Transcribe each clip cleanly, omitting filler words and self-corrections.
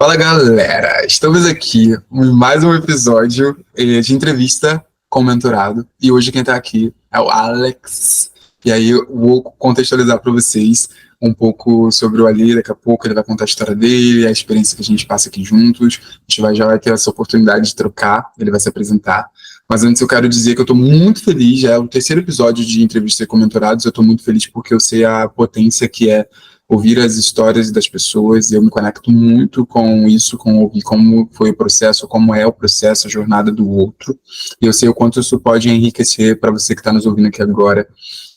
Fala galera, estamos aqui em mais um episódio de entrevista com o mentorado e hoje quem está aqui é o Alex. E aí eu vou contextualizar para vocês um pouco sobre o Ali. Daqui a pouco ele vai contar a história dele, a experiência que a gente passa aqui juntos. Já vai ter essa oportunidade de trocar, ele vai se apresentar. Mas antes eu quero dizer que eu estou muito feliz, já é o terceiro episódio de entrevista com mentorados. Eu estou muito feliz porque eu sei a potência que é ouvir as histórias das pessoas, e eu me conecto muito com isso, com ouvir como foi o processo, como é o processo, a jornada do outro, e eu sei o quanto isso pode enriquecer para você que está nos ouvindo aqui agora.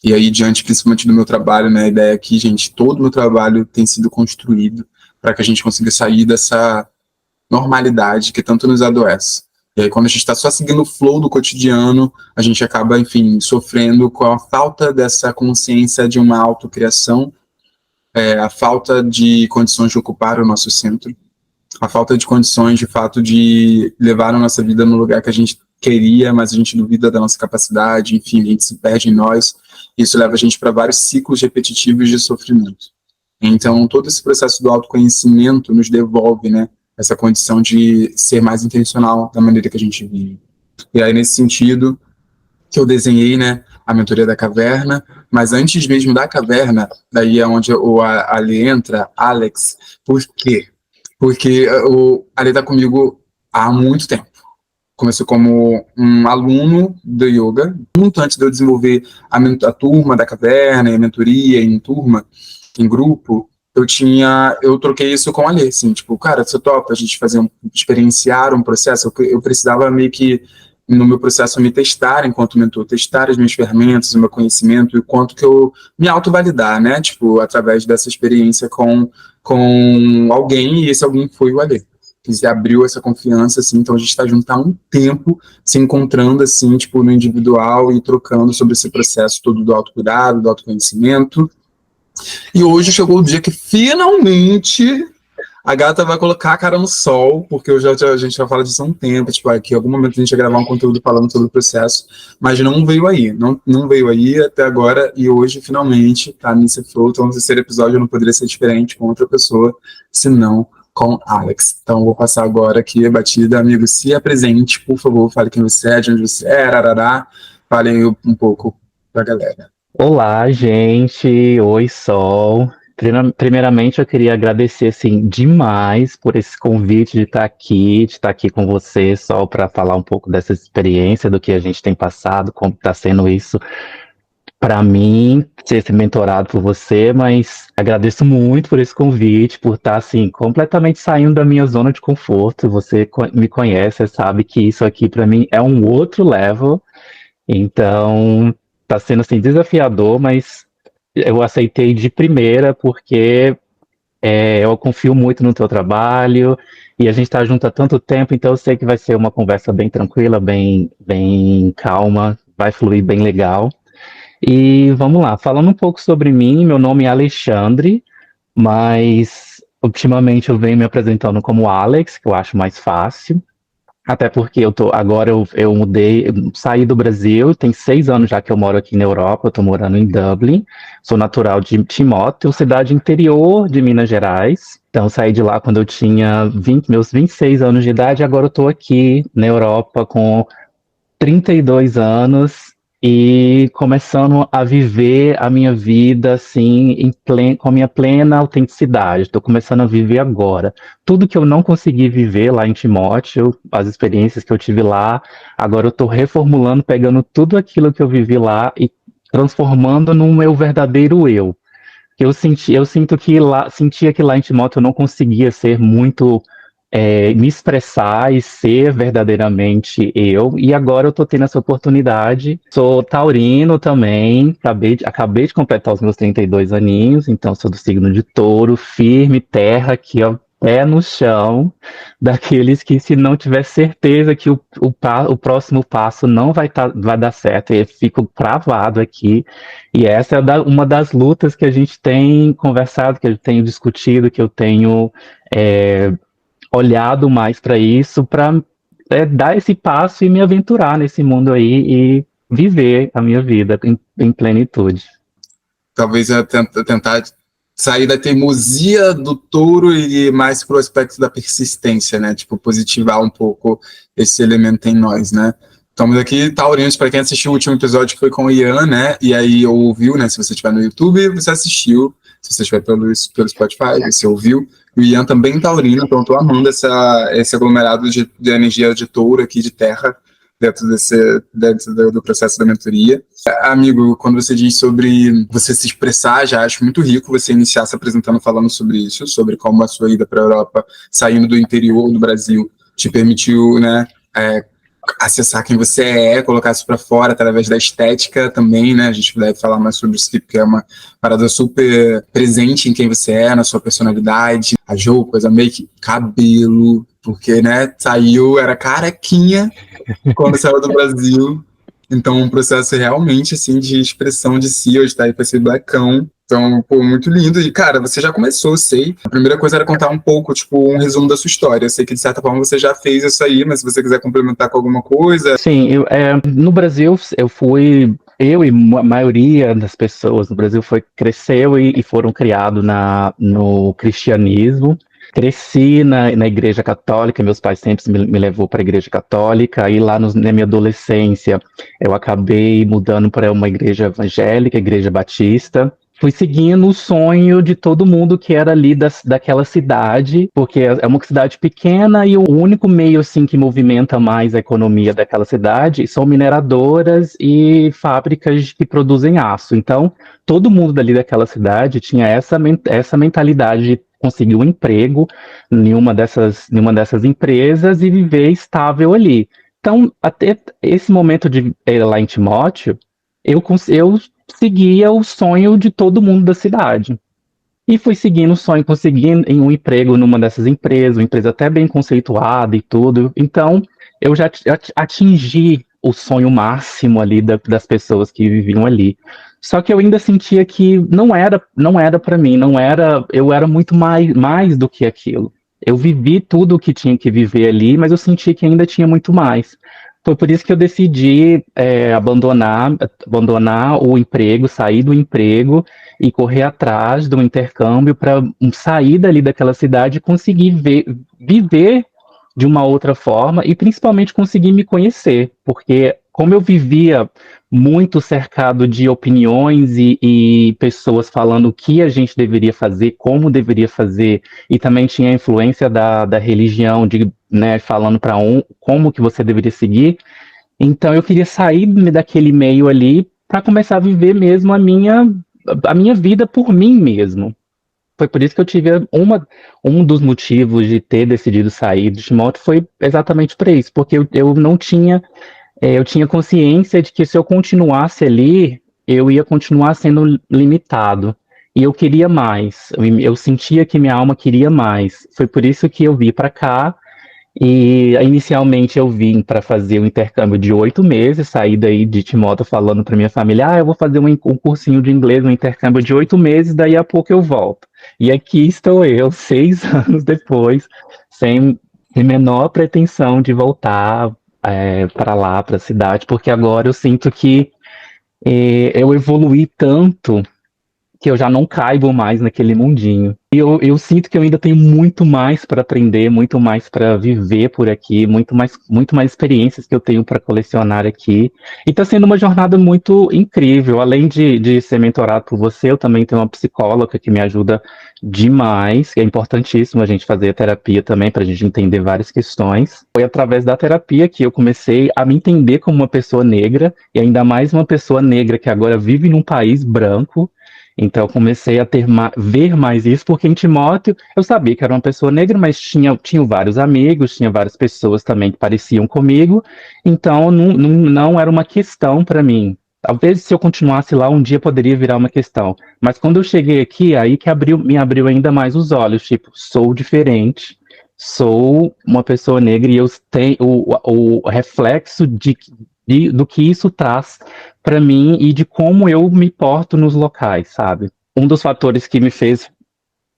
E aí, diante principalmente do meu trabalho, né, a ideia aqui, gente, todo o meu trabalho tem sido construído para que a gente consiga sair dessa normalidade que tanto nos adoece. E aí, quando a gente está só seguindo o flow do cotidiano, a gente acaba, enfim, sofrendo com a falta dessa consciência de uma autocriação, a falta de condições de ocupar o nosso centro, a falta de condições, de fato, de levar a nossa vida no lugar que a gente queria, mas a gente duvida da nossa capacidade, enfim, a gente se perde em nós, isso leva a gente para vários ciclos repetitivos de sofrimento. Então, todo esse processo do autoconhecimento nos devolve, né, essa condição de ser mais intencional da maneira que a gente vive. E aí, nesse sentido, que eu desenhei, né, a mentoria da caverna, mas antes mesmo da caverna, daí é onde o Ali entra, Alex. Por quê? Porque o Ali está comigo há muito tempo. Começou como um aluno do yoga, muito antes de eu desenvolver a turma da caverna, a mentoria em turma, em grupo, eu troquei isso com a Ali, assim, tipo, cara, você topa a gente experienciar um processo? Eu precisava meio que no meu processo me testar enquanto mentor, testar as minhas ferramentas, o meu conhecimento e o quanto que eu me autovalidar, né? Tipo, através dessa experiência com alguém, e esse alguém foi o Ale. Que abriu essa confiança, assim, então a gente está junto há um tempo, se encontrando, assim, tipo, no individual e trocando sobre esse processo todo do autocuidado, do autoconhecimento. E hoje chegou o dia que finalmente a gata vai colocar a cara no sol, porque a gente já fala disso há um tempo, tipo, que em algum momento a gente ia gravar um conteúdo falando sobre o processo, mas não veio aí, não veio aí até agora, e hoje, finalmente, tá nesse flow, então no terceiro episódio não poderia ser diferente com outra pessoa, senão com Alex. Então vou passar agora aqui a batida, amigo, se apresente, por favor, fale quem você é, de onde você é, arará, fale aí um pouco pra galera. Olá, gente. Oi, Sol. Primeiramente, eu queria agradecer assim, demais por esse convite de estar aqui com você, Sol, para falar um pouco dessa experiência, do que a gente tem passado, como está sendo isso para mim, ser mentorado por você, mas agradeço muito por esse convite, por estar assim, completamente saindo da minha zona de conforto. Você me conhece, sabe que isso aqui para mim é um outro level. Então, tá sendo assim desafiador, mas eu aceitei de primeira porque eu confio muito no teu trabalho e a gente tá junto há tanto tempo, então eu sei que vai ser uma conversa bem tranquila, bem calma, vai fluir bem legal. E vamos lá, falando um pouco sobre mim, meu nome é Alexandre, mas ultimamente eu venho me apresentando como Alex, que eu acho mais fácil. Até porque eu mudei, eu saí do Brasil, tem 6 anos já que eu moro aqui na Europa, eu tô morando em Dublin, sou natural de Timóteo, cidade interior de Minas Gerais. Então saí de lá quando eu tinha meus 26 anos de idade, agora eu tô aqui na Europa com 32 anos e começando a viver a minha vida assim, com a minha plena autenticidade. Estou começando a viver agora. Tudo que eu não consegui viver lá em Timóteo, as experiências que eu tive lá, agora eu estou reformulando, pegando tudo aquilo que eu vivi lá e transformando no meu verdadeiro eu. Eu sinto que sentia que lá em Timóteo eu não conseguia ser muito me expressar e ser verdadeiramente eu, e agora eu tô tendo essa oportunidade. Sou taurino também, acabei de completar os meus 32 aninhos, então sou do signo de touro, firme, terra, aqui, ó, pé no chão, daqueles que se não tiver certeza que o próximo passo não vai dar certo, eu fico travado aqui, e essa é uma das lutas que a gente tem conversado, que eu tenho discutido, que eu tenho olhado mais para isso, para dar esse passo e me aventurar nesse mundo aí e viver a minha vida em plenitude. Talvez tentar sair da teimosia do touro e ir mais pro aspecto da persistência, né? Tipo, positivar um pouco esse elemento em nós, né? Estamos aqui, taurinos, para quem assistiu o último episódio que foi com o Ian, né? E aí ouviu, né? Se você estiver no YouTube, você assistiu. Se você estiver pelo Spotify, você ouviu. O Ian também taurino, então eu tô amando esse aglomerado de energia de touro aqui, de terra, dentro do processo da mentoria. Amigo, quando você diz sobre você se expressar, já acho muito rico você iniciar se apresentando falando sobre isso, sobre como a sua ida para a Europa, saindo do interior do Brasil, te permitiu, né, acessar quem você colocar isso para fora através da estética também, né? A gente deve falar mais sobre isso, porque é uma parada super presente em quem você é, na sua personalidade, as roupas, a make, cabelo, porque, né, era carequinha quando saiu do Brasil. Então, um processo realmente, assim, de expressão de si, hoje tá aí com esse blackão. Então, pô, muito lindo. E, cara, você já começou, eu sei. A primeira coisa era contar um pouco, tipo, um resumo da sua história. Eu sei que, de certa forma, você já fez isso aí, mas se você quiser complementar com alguma coisa... Sim, no Brasil, eu e a maioria das pessoas no Brasil cresceu e foram criados no cristianismo. Cresci na igreja católica, meus pais sempre me levou para a igreja católica, e lá na minha adolescência eu acabei mudando para uma igreja evangélica, igreja batista. Fui seguindo o sonho de todo mundo que era ali daquela cidade, porque é uma cidade pequena e o único meio assim que movimenta mais a economia daquela cidade são mineradoras e fábricas que produzem aço. Então, todo mundo dali daquela cidade tinha essa mentalidade de conseguir um emprego em uma dessas empresas e viver estável ali. Então, até esse momento de ir lá em Timóteo, eu seguia o sonho de todo mundo da cidade. E fui seguindo o sonho, conseguindo um emprego numa dessas empresas, uma empresa até bem conceituada e tudo. Então, eu já atingi o sonho máximo ali das pessoas que viviam ali. Só que eu ainda sentia que não era para mim, eu era muito mais do que aquilo. Eu vivi tudo o que tinha que viver ali, mas eu sentia que ainda tinha muito mais. Foi por isso que eu decidi abandonar o emprego, sair do emprego e correr atrás do intercâmbio para sair dali daquela cidade e conseguir viver de uma outra forma e principalmente conseguir me conhecer, porque como eu vivia muito cercado de opiniões e pessoas falando o que a gente deveria fazer, como deveria fazer, e também tinha a influência da religião, né, falando como que você deveria seguir. Então eu queria sair daquele meio ali para começar a viver mesmo a minha vida por mim mesmo. Foi por isso que eu tive um dos motivos de ter decidido sair do Timóteo foi exatamente para isso, porque eu não tinha, eu tinha consciência de que se eu continuasse ali, eu ia continuar sendo limitado. E eu queria mais, eu sentia que minha alma queria mais. Foi por isso que eu vim para cá e inicialmente eu vim para fazer um intercâmbio de 8 meses, saí daí de Timóteo falando para minha família, eu vou fazer um cursinho de inglês, um intercâmbio de 8 meses, daí a pouco eu volto. E aqui estou eu, 6 anos depois, sem menor pretensão de voltar para lá, para a cidade, porque agora eu sinto que eu evoluí tanto que eu já não caibo mais naquele mundinho. E eu sinto que eu ainda tenho muito mais para aprender, muito mais para viver por aqui, muito mais experiências que eu tenho para colecionar aqui. E está sendo uma jornada muito incrível. Além de ser mentorado por você, eu também tenho uma psicóloga que me ajuda demais. É importantíssimo a gente fazer terapia também para a gente entender várias questões. Foi através da terapia que eu comecei a me entender como uma pessoa negra, e ainda mais uma pessoa negra que agora vive num país branco. Então, eu comecei a ver mais isso, porque em Timóteo eu sabia que era uma pessoa negra, mas tinha vários amigos, tinha várias pessoas também que pareciam comigo, então não era uma questão para mim. Talvez se eu continuasse lá, um dia poderia virar uma questão. Mas quando eu cheguei aqui, aí que me abriu ainda mais os olhos, tipo, sou diferente, sou uma pessoa negra e eu tenho o reflexo do que isso traz para mim e de como eu me porto nos locais, sabe? Um dos fatores que me fez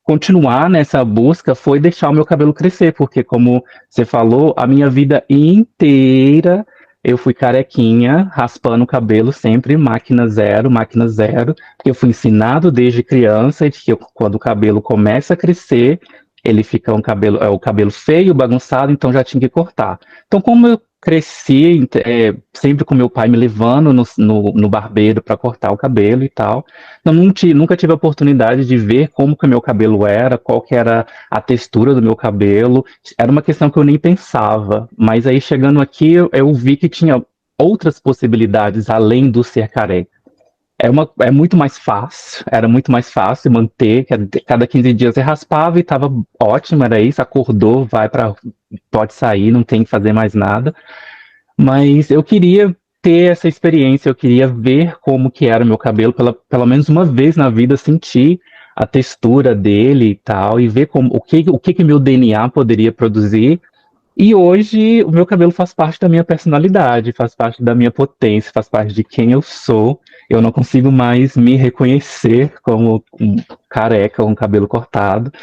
continuar nessa busca foi deixar o meu cabelo crescer, porque como você falou, a minha vida inteira eu fui carequinha, raspando o cabelo sempre, máquina zero, porque eu fui ensinado desde criança de que quando o cabelo começa a crescer, ele fica o cabelo feio, bagunçado, então já tinha que cortar. Então, como eu cresci sempre com meu pai me levando no barbeiro para cortar o cabelo e tal, eu nunca tive a oportunidade de ver como que o meu cabelo era, qual que era a textura do meu cabelo. Era uma questão que eu nem pensava, mas aí chegando aqui eu vi que tinha outras possibilidades além do ser careca. É muito mais fácil, era muito mais fácil manter, cada 15 dias você raspava e tava ótimo, era isso, acordou, pode sair, não tem que fazer mais nada. Mas eu queria ter essa experiência, eu queria ver como que era o meu cabelo, pelo menos uma vez na vida, sentir a textura dele e tal, e ver o que meu DNA poderia produzir. E hoje o meu cabelo faz parte da minha personalidade, faz parte da minha potência, faz parte de quem eu sou. Eu não consigo mais me reconhecer como um careca, um cabelo cortado.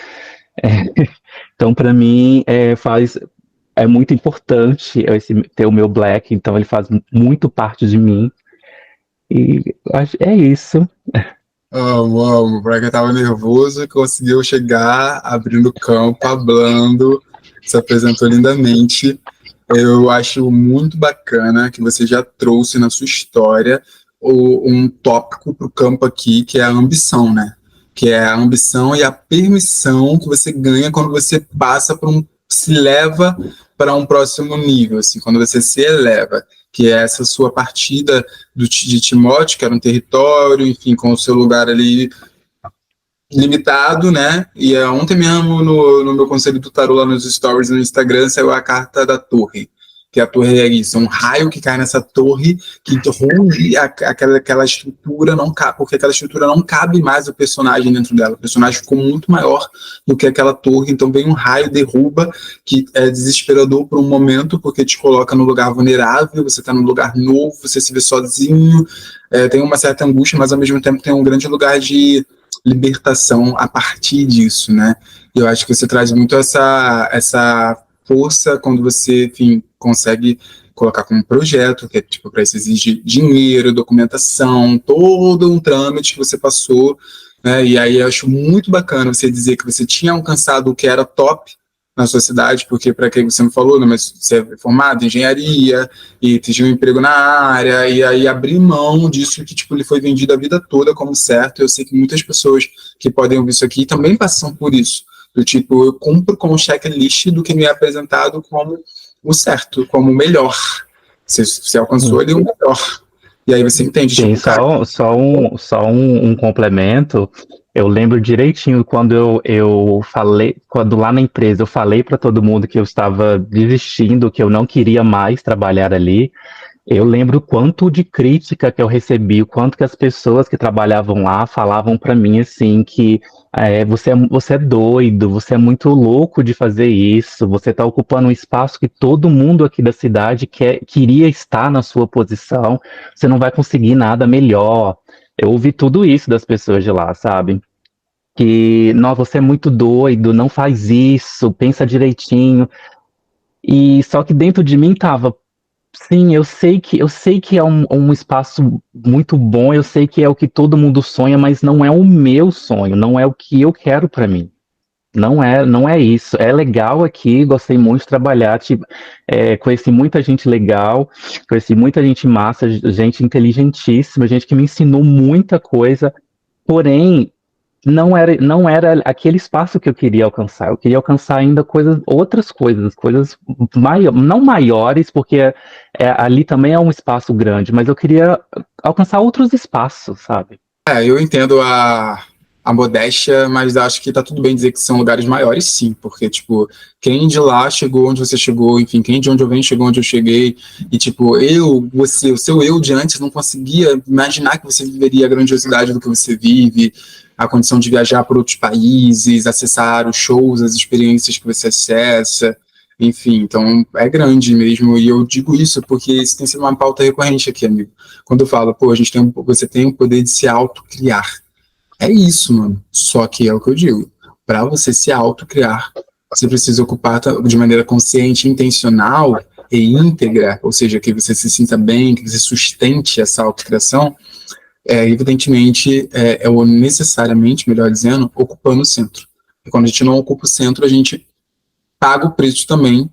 Então, para mim, é muito importante ter o meu black, então ele faz muito parte de mim. E é isso. Amo, amo. O Braga tava nervoso e conseguiu chegar abrindo campo, hablando, se apresentou lindamente. Eu acho muito bacana que você já trouxe na sua história um tópico para o campo aqui, que é a ambição, né? Que é a ambição e a permissão que você ganha quando você passa por se leva para um próximo nível, assim, quando você se eleva, que é essa sua partida de Timóteo, que era um território, enfim, com o seu lugar ali limitado, né? E ontem mesmo, no meu conselho do tarô lá nos stories no Instagram, saiu a carta da torre. Que a torre é isso, um raio que cai nessa torre, que rompe aquela estrutura, não cabe, porque aquela estrutura não cabe mais o personagem dentro dela. O personagem ficou muito maior do que aquela torre, então vem um raio, derruba, que é desesperador por um momento, porque te coloca no lugar vulnerável, você está num lugar novo, você se vê sozinho, tem uma certa angústia, mas ao mesmo tempo tem um grande lugar de libertação a partir disso, né? Eu acho que você traz muito essa força quando você, enfim, consegue colocar como projeto, que é tipo, para isso exige dinheiro, documentação, todo um trâmite que você passou, né? E aí eu acho muito bacana você dizer que você tinha alcançado o que era top na sua cidade, porque para quem você me falou, né, mas você é formado em engenharia e tinha um emprego na área, e aí abrir mão disso que tipo, lhe foi vendido a vida toda como certo. Eu sei que muitas pessoas que podem ouvir isso aqui também passam por isso, do tipo, eu cumpro com o checklist do que me é apresentado como o certo, como o melhor. Você alcançou ali o melhor. E aí você entende, Sim, tipo, cara, só um complemento. Eu lembro direitinho quando eu falei, quando lá na empresa eu falei para todo mundo que eu estava desistindo, que eu não queria mais trabalhar ali. Eu lembro o quanto de crítica que eu recebi, o quanto que as pessoas que trabalhavam lá falavam para mim assim que você é doido, você é muito louco de fazer isso, você está ocupando um espaço que todo mundo aqui da cidade queria estar na sua posição, você não vai conseguir nada melhor. Eu ouvi tudo isso das pessoas de lá, sabe? Que, não, você é muito doido, não faz isso, pensa direitinho. E só que dentro de mim tava, sim, eu sei que é um espaço muito bom, eu sei que é o que todo mundo sonha, mas não é o meu sonho, não é o que eu quero pra mim. Não é isso. É legal aqui, gostei muito de trabalhar, tipo, conheci muita gente legal, conheci muita gente massa, gente inteligentíssima, gente que me ensinou muita coisa, porém não era aquele espaço que eu queria alcançar. Eu queria alcançar ainda outras coisas não maiores, porque ali também é um espaço grande, mas eu queria alcançar outros espaços, sabe? eu entendo a modéstia, mas acho que tá tudo bem dizer que são lugares maiores, sim, porque, tipo, quem de lá chegou onde você chegou, enfim, quem de onde eu venho chegou onde eu cheguei, e, tipo, o seu eu de antes não conseguia imaginar que você viveria a grandiosidade do que você vive, a condição de viajar por outros países, acessar os shows, as experiências que você acessa, enfim, então é grande mesmo, e eu digo isso porque isso tem sido uma pauta recorrente aqui, amigo. Quando eu falo, pô, você tem o poder de se autocriar. É isso, mano. Só que é o que eu digo. Para você se autocriar, você precisa ocupar de maneira consciente, intencional, e íntegra, ou seja, que você se sinta bem, que você sustente essa autocriação, evidentemente, ou necessariamente, melhor dizendo, ocupando o centro. E quando a gente não ocupa o centro, a gente paga o preço também,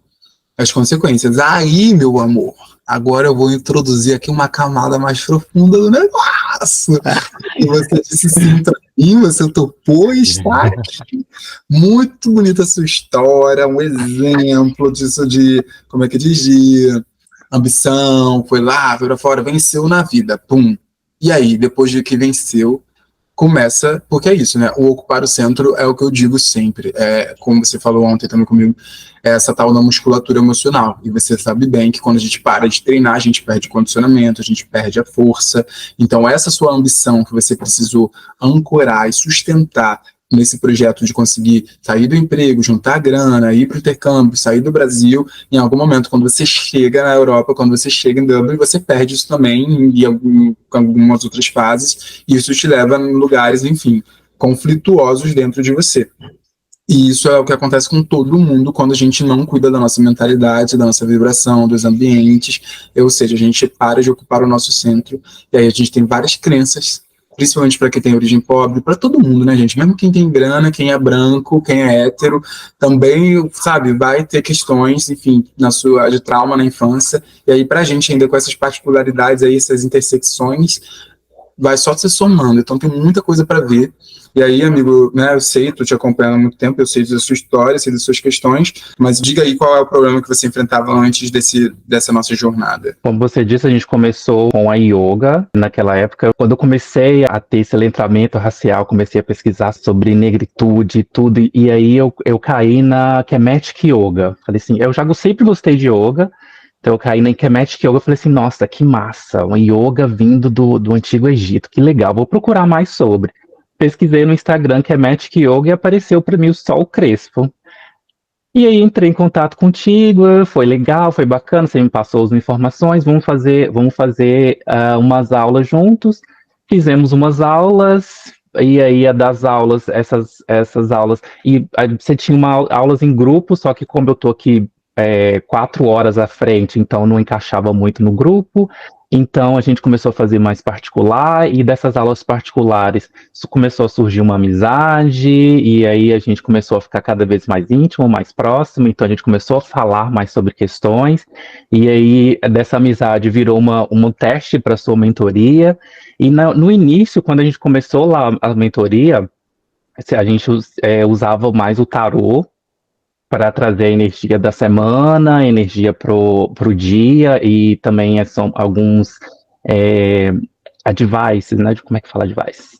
as consequências. Aí, meu amor, agora eu vou introduzir aqui uma camada mais profunda do negócio. E você disse sim pra mim, você topou e está aqui. Muito bonita a sua história, um exemplo disso de, como é que diz, de ambição, foi lá, foi pra fora, venceu na vida, pum. E aí, depois de que venceu, começa, porque é isso, né? O ocupar o centro é o que eu digo sempre. Como você falou ontem também comigo, é essa tal da musculatura emocional. E você sabe bem que quando a gente para de treinar, a gente perde condicionamento, a gente perde a força. Então, essa sua ambição que você precisou ancorar e sustentar nesse projeto de conseguir sair do emprego, juntar grana, ir para o intercâmbio, sair do Brasil, em algum momento, quando você chega na Europa, quando você chega em Dublin, você perde isso também em algumas outras fases, e isso te leva em lugares, enfim, conflituosos dentro de você. E isso é o que acontece com todo mundo quando a gente não cuida da nossa mentalidade, da nossa vibração, dos ambientes, ou seja, a gente para de ocupar o nosso centro, e aí a gente tem várias crenças, principalmente para quem tem origem pobre, para todo mundo, né, gente? Mesmo quem tem grana, quem é branco, quem é hétero, também, sabe, vai ter questões, enfim, de trauma na infância, e aí pra gente ainda com essas particularidades aí, essas intersecções, vai só se somando, então tem muita coisa para ver. E aí, amigo, né, eu sei, tô te acompanhando há muito tempo, eu sei da sua história, sei das suas questões, mas diga aí qual é o problema que você enfrentava antes dessa nossa jornada. Como você disse, a gente começou com a yoga naquela época. Quando eu comecei a ter esse letramento racial, comecei a pesquisar sobre negritude e tudo, e aí eu caí na Kemetic Yoga. Falei assim, sempre gostei de yoga, então eu caí na Kemetic Yoga, falei assim, nossa, que massa, uma yoga vindo do Antigo Egito, que legal, vou procurar mais sobre. Pesquisei no Instagram Kemetic Yoga e apareceu para mim o Sol Crespo. E aí entrei em contato contigo, foi legal, foi bacana, você me passou as informações, vamos fazer umas aulas juntos. Fizemos umas aulas, e aí das aulas, essas aulas, e aí você tinha aulas em grupo, só que como eu tô aqui 4 horas à frente, então não encaixava muito no grupo. Então a gente começou a fazer mais particular, e dessas aulas particulares começou a surgir uma amizade, e aí a gente começou a ficar cada vez mais íntimo, mais próximo, então a gente começou a falar mais sobre questões, e aí dessa amizade virou um teste para sua mentoria, e no início, quando a gente começou lá a mentoria, a gente usava mais o tarô, para trazer a energia da semana, energia pro dia, e também são alguns advices, né? Como é que fala advice?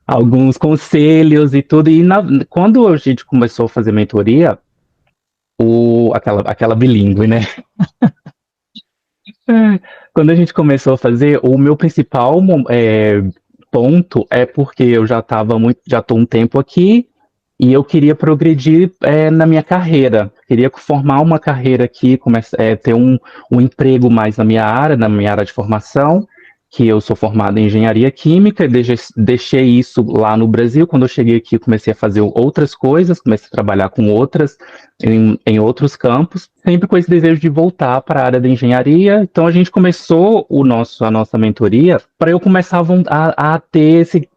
Alguns conselhos e tudo. E quando a gente começou a fazer mentoria, aquela bilíngue, né? Quando a gente começou a fazer, o meu principal ponto é porque eu já estou um tempo aqui, e eu queria progredir na minha carreira. Queria formar uma carreira aqui, ter um emprego mais na minha área de formação, que eu sou formado em engenharia química, e deixei isso lá no Brasil. Quando eu cheguei aqui, comecei a fazer outras coisas, comecei a trabalhar com outras, em outros campos, sempre com esse desejo de voltar para a área da engenharia. Então a gente começou a nossa mentoria para eu começar a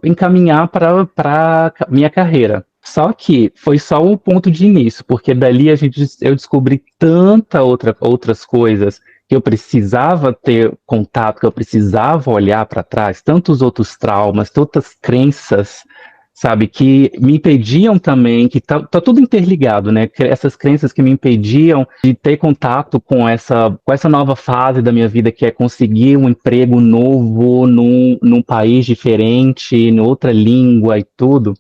encaminhar para minha carreira. Só que foi só o ponto de início, porque dali eu descobri outras coisas que eu precisava ter contato, que eu precisava olhar para trás, tantos outros traumas, tantas crenças, sabe, que me impediam também, que tá tudo interligado, né? Essas crenças que me impediam de ter contato com essa nova fase da minha vida, que é conseguir um emprego novo num país diferente, em outra língua e tudo.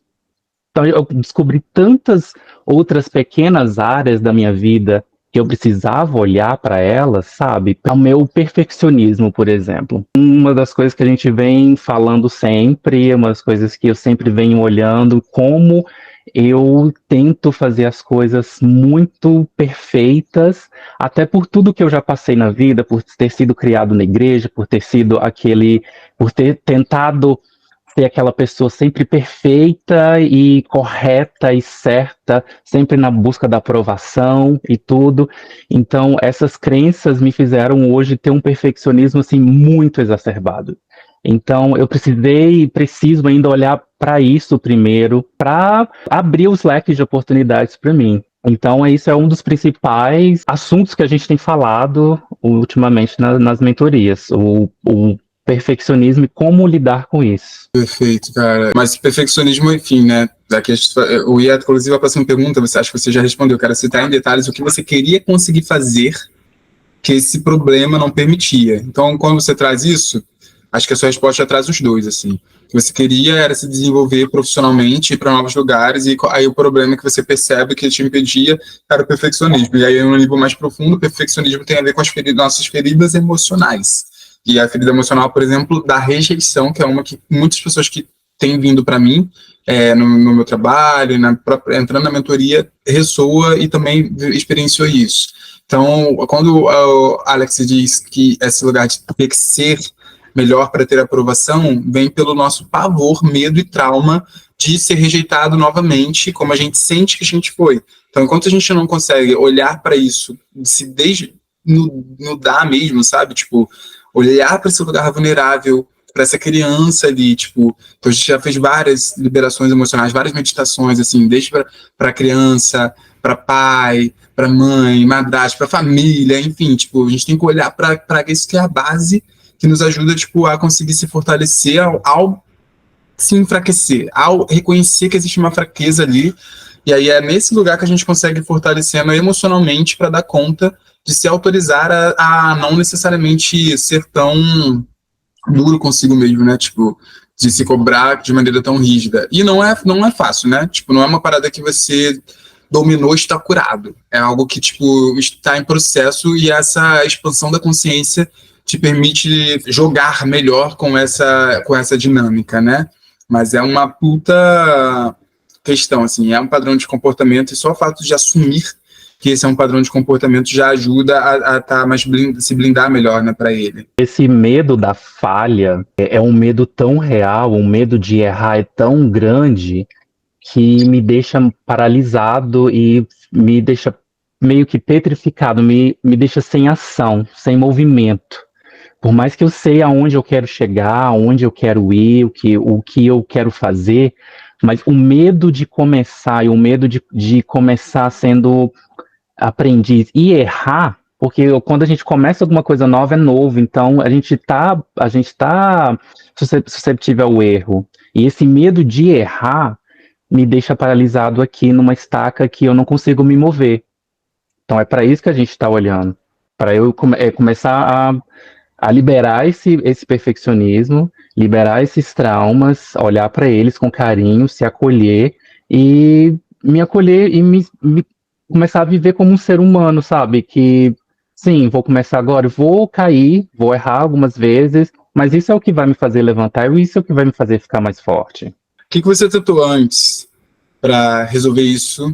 Então, eu descobri tantas outras pequenas áreas da minha vida que eu precisava olhar para elas, sabe? O meu perfeccionismo, por exemplo. Uma das coisas que a gente vem falando sempre, uma das coisas que eu sempre venho olhando, como eu tento fazer as coisas muito perfeitas, até por tudo que eu já passei na vida, por ter sido criado na igreja, por ter sido por ter tentado ser aquela pessoa sempre perfeita e correta e certa, sempre na busca da aprovação e tudo. Então, essas crenças me fizeram hoje ter um perfeccionismo assim muito exacerbado. Então, eu preciso ainda olhar para isso primeiro, para abrir os leques de oportunidades para mim. Então, isso é um dos principais assuntos que a gente tem falado ultimamente nas mentorias, o perfeccionismo e como lidar com isso. Perfeito, cara. Mas perfeccionismo, enfim, né? Daqui eu ia, inclusive, a próxima pergunta, você acha que você já respondeu? Eu quero citar em detalhes o que você queria conseguir fazer que esse problema não permitia. Então, quando você traz isso, acho que a sua resposta já traz os dois, assim. O que você queria era se desenvolver profissionalmente, ir para novos lugares, e aí o problema que você percebe que te impedia era o perfeccionismo. E aí, no nível mais profundo, o perfeccionismo tem a ver com as nossas feridas emocionais. E a ferida emocional, por exemplo, da rejeição, que é uma que muitas pessoas que têm vindo para mim, no meu trabalho, entrando na mentoria, ressoa e também experienciou isso. Então, quando o Alex diz que esse lugar de ter que ser melhor para ter aprovação, vem pelo nosso pavor, medo e trauma de ser rejeitado novamente, como a gente sente que a gente foi. Então, enquanto a gente não consegue olhar para isso, se no dar mesmo, sabe? Tipo, olhar para esse lugar vulnerável, para essa criança ali, tipo, então a gente já fez várias liberações emocionais, várias meditações, assim, desde para criança, para pai, para mãe, madrasta, para família, enfim, tipo, a gente tem que olhar para isso que é a base que nos ajuda, tipo, a conseguir se fortalecer ao se enfraquecer, ao reconhecer que existe uma fraqueza ali, e aí é nesse lugar que a gente consegue fortalecendo emocionalmente para dar conta de se autorizar a não necessariamente ser tão duro consigo mesmo, né? Tipo, de se cobrar de maneira tão rígida. E não é fácil, né? Tipo, não é uma parada que você dominou e está curado. É algo que, tipo, está em processo e essa expansão da consciência te permite jogar melhor com essa dinâmica, né? Mas é uma puta questão, assim, é um padrão de comportamento e só o fato de assumir que esse é um padrão de comportamento já ajuda a tá mais se blindar melhor, né, para ele. Esse medo da falha é um medo tão real, um medo de errar é tão grande que me deixa paralisado e me deixa meio que petrificado, me deixa sem ação, sem movimento. Por mais que eu sei aonde eu quero chegar, aonde eu quero ir, o que eu quero fazer, mas o medo de começar e o medo de começar sendo aprendiz e errar, porque quando a gente começa alguma coisa nova é novo, então a gente tá susceptível ao erro. E esse medo de errar me deixa paralisado aqui numa estaca que eu não consigo me mover. Então é para isso que a gente está olhando, para eu começar a liberar esse perfeccionismo, liberar esses traumas, olhar para eles com carinho, se acolher e me acolher e me começar a viver como um ser humano, sabe? Que, sim, vou começar agora, vou cair, vou errar algumas vezes, mas isso é o que vai me fazer levantar e isso é o que vai me fazer ficar mais forte. O que você tentou antes para resolver isso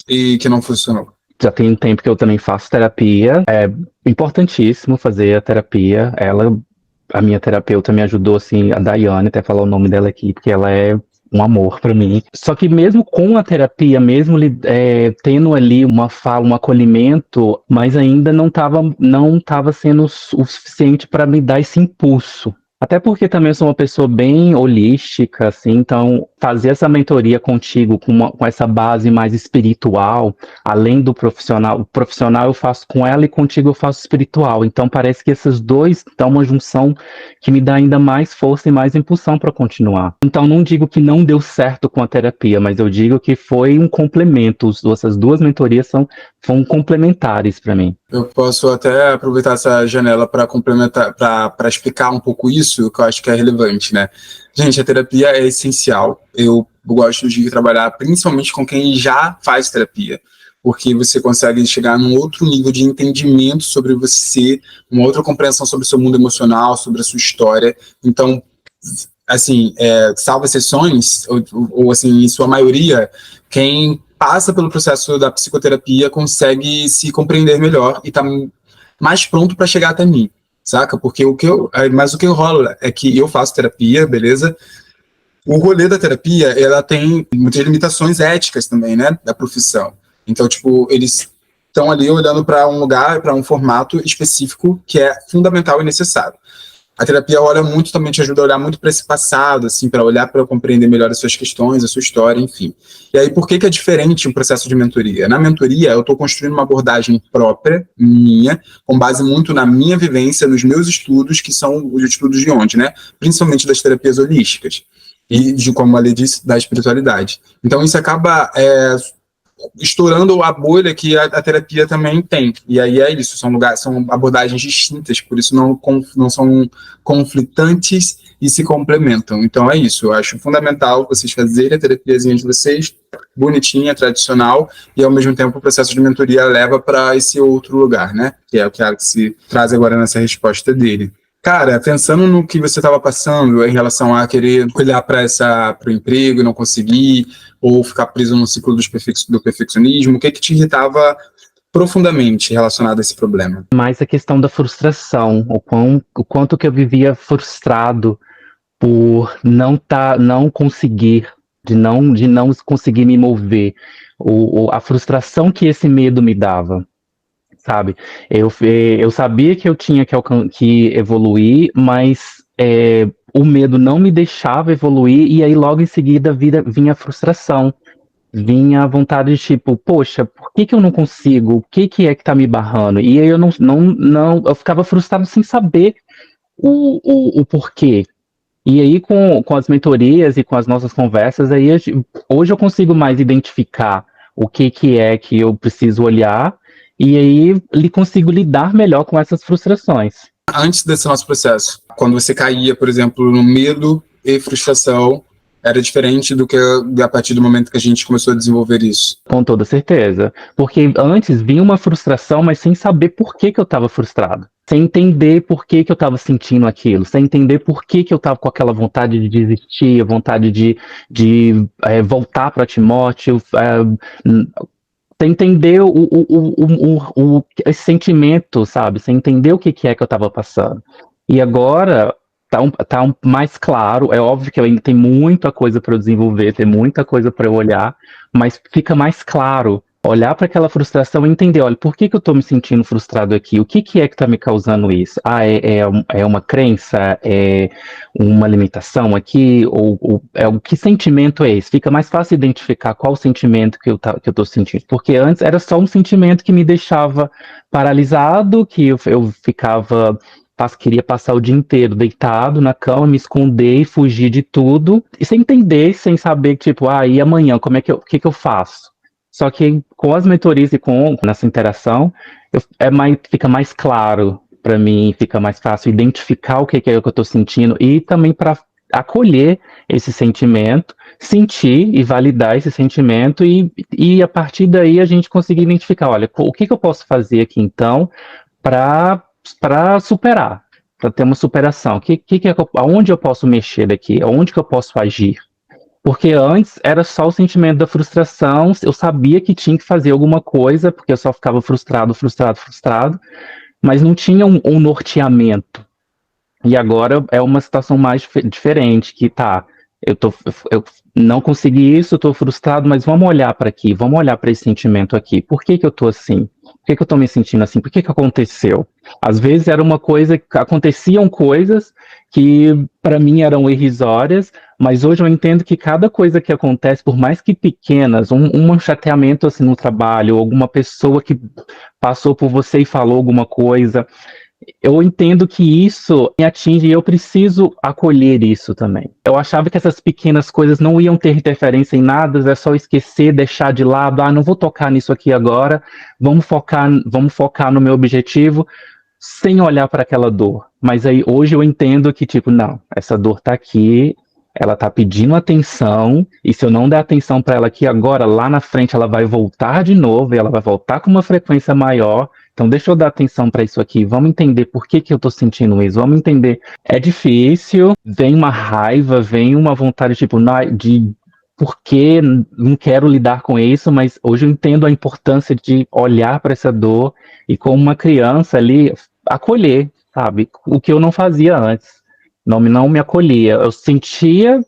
e que não funcionou? Já tem um tempo que eu também faço terapia. É importantíssimo fazer a terapia. A minha terapeuta me ajudou, assim, a Daiane, até falar o nome dela aqui, porque ela é um amor para mim. Só que mesmo com a terapia, mesmo tendo ali uma fala, um acolhimento, mas ainda não tava sendo o suficiente para me dar esse impulso. Até porque também eu sou uma pessoa bem holística, assim, então fazer essa mentoria contigo com essa base mais espiritual, além do profissional, o profissional eu faço com ela e contigo eu faço espiritual. Então parece que esses dois dão uma junção que me dá ainda mais força e mais impulsão para continuar. Então não digo que não deu certo com a terapia, mas eu digo que foi um complemento. Essas duas mentorias são complementares para mim. Eu posso até aproveitar essa janela para complementar, para explicar um pouco isso, que eu acho que é relevante, né? Gente, a terapia é essencial. Eu gosto de trabalhar principalmente com quem já faz terapia, porque você consegue chegar num outro nível de entendimento sobre você, uma outra compreensão sobre o seu mundo emocional, sobre a sua história. Então, assim, salvo exceções, ou assim, em sua maioria, quem passa pelo processo da psicoterapia consegue se compreender melhor e tá mais pronto para chegar até mim, saca? Porque mas o que rola é que eu faço terapia, beleza? O rolê da terapia, ela tem muitas limitações éticas também, né, da profissão. Então, tipo, eles estão ali olhando para um lugar, para um formato específico que é fundamental e necessário. A terapia olha muito, também te ajuda a olhar muito para esse passado, assim, para olhar para compreender melhor as suas questões, a sua história, enfim. E aí, por que que é diferente o processo de mentoria? Na mentoria, eu estou construindo uma abordagem própria, minha, com base muito na minha vivência, nos meus estudos, que são os estudos de onde, né? Principalmente das terapias holísticas e, de, como a Lê disse, da espiritualidade. Então, isso acaba estourando a bolha que a terapia também tem. E aí é isso, são abordagens distintas, por isso não são conflitantes e se complementam. Então é isso, eu acho fundamental vocês fazerem a terapiazinha de vocês, bonitinha, tradicional, e ao mesmo tempo o processo de mentoria leva para esse outro lugar, né? Que é o que Alex se traz agora nessa resposta dele. Cara, pensando no que você estava passando em relação a querer olhar para o emprego e não conseguir, ou ficar preso no ciclo do perfeccionismo, o que te irritava profundamente relacionado a esse problema? Mais a questão da frustração, o quanto que eu vivia frustrado por não conseguir, de não conseguir me mover, a frustração que esse medo me dava. Sabe? Eu sabia que eu tinha que evoluir, mas o medo não me deixava evoluir, e aí logo em seguida vinha a frustração, vinha a vontade de tipo, poxa, por que que eu não consigo? O que que é que tá me barrando? E aí eu não, eu ficava frustrado sem saber o porquê. E aí, com as mentorias e com as nossas conversas, aí hoje eu consigo mais identificar o que, que é que eu preciso olhar, e aí consigo lidar melhor com essas frustrações. Antes desse nosso processo, quando você caía, por exemplo, no medo e frustração, era diferente do que a partir do momento que a gente começou a desenvolver isso? Com toda certeza. Porque antes vinha uma frustração, mas sem saber por que que eu estava frustrado. Sem entender por que que eu estava sentindo aquilo. Sem entender por que que eu estava com aquela vontade de desistir, a vontade de voltar para Timóteo. Sem entender esse sentimento, sabe? Sem entender o que que é que eu estava passando. E agora tá mais claro. É óbvio que ainda tem muita coisa para eu desenvolver, tem muita coisa para eu olhar, mas fica mais claro olhar para aquela frustração e entender, olha, por que que eu estou me sentindo frustrado aqui? O que que é que está me causando isso? É uma crença? É uma limitação aqui? Que sentimento é esse? Fica mais fácil identificar qual sentimento que eu estou sentindo, porque antes era só um sentimento que me deixava paralisado, que eu ficava queria passar o dia inteiro deitado na cama, me esconder e fugir de tudo, e sem entender, sem saber, tipo, e amanhã, o que que eu faço? Só que com as mentorias e nessa interação, fica mais claro para mim, fica mais fácil identificar o que é que eu estou sentindo e também para acolher esse sentimento, sentir e validar esse sentimento e a partir daí a gente conseguir identificar, olha, o que que eu posso fazer aqui então para superar, para ter uma superação. Aonde eu posso mexer daqui? Aonde que eu posso agir? Porque antes era só o sentimento da frustração, eu sabia que tinha que fazer alguma coisa, porque eu só ficava frustrado, frustrado, frustrado, mas não tinha um norteamento. E agora é uma situação mais diferente, que eu não consegui isso, eu tô frustrado, mas vamos olhar para aqui, vamos olhar para esse sentimento aqui. Por que que eu tô assim? Por que que eu tô me sentindo assim? Por que que aconteceu? Às vezes era uma coisa, aconteciam coisas que para mim eram irrisórias, mas hoje eu entendo que cada coisa que acontece, por mais que pequenas, um chateamento assim no trabalho, alguma pessoa que passou por você e falou alguma coisa, eu entendo que isso me atinge e eu preciso acolher isso também. Eu achava que essas pequenas coisas não iam ter interferência em nada, é só esquecer, deixar de lado, não vou tocar nisso aqui agora, vamos focar no meu objetivo, sem olhar para aquela dor. Mas aí hoje eu entendo que, tipo, não, essa dor tá aqui, ela tá pedindo atenção, e se eu não der atenção para ela aqui agora, lá na frente ela vai voltar de novo, e ela vai voltar com uma frequência maior. Então deixa eu dar atenção para isso aqui, vamos entender por que que eu tô sentindo isso, vamos entender. É difícil, vem uma raiva, vem uma vontade, tipo, de por que não quero lidar com isso, mas hoje eu entendo a importância de olhar para essa dor e como uma criança ali acolher, sabe? O que eu não fazia antes. Não me acolhia. Eu sentia,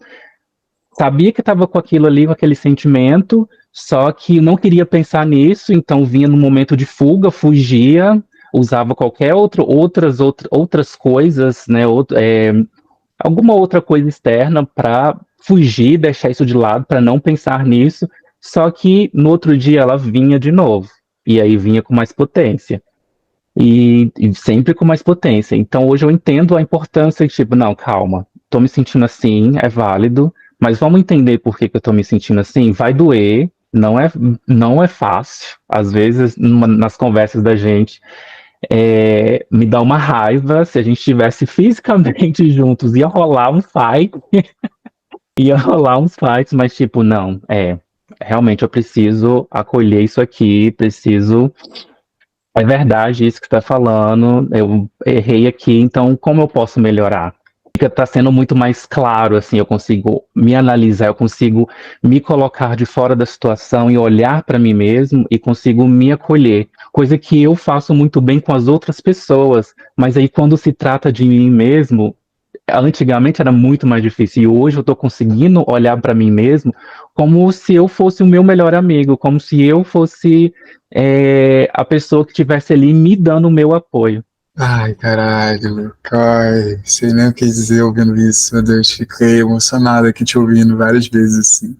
sabia que estava com aquilo ali, com aquele sentimento, só que não queria pensar nisso, então vinha no momento de fuga, fugia, usava qualquer outras coisas, né, alguma outra coisa externa para fugir, deixar isso de lado, para não pensar nisso, só que no outro dia ela vinha de novo, e aí vinha com mais potência. E sempre com mais potência. Então hoje eu entendo a importância de, tipo, não, calma, tô me sentindo assim, é válido, mas vamos entender por que que eu tô me sentindo assim. Vai doer, não é fácil. Às vezes, nas conversas da gente, me dá uma raiva. Se a gente estivesse fisicamente juntos, ia rolar uns fights, mas tipo, não, realmente eu preciso acolher isso aqui, preciso. É verdade isso que você está falando, eu errei aqui, então como eu posso melhorar? Tá sendo muito mais claro, assim, eu consigo me analisar, eu consigo me colocar de fora da situação e olhar para mim mesmo e consigo me acolher, coisa que eu faço muito bem com as outras pessoas, mas aí quando se trata de mim mesmo, antigamente era muito mais difícil e hoje eu estou conseguindo olhar para mim mesmo como se eu fosse o meu melhor amigo, como se eu fosse a pessoa que estivesse ali me dando o meu apoio. Ai, caralho, ai, sei nem o que dizer ouvindo isso, meu Deus, fiquei emocionado aqui te ouvindo várias vezes, assim.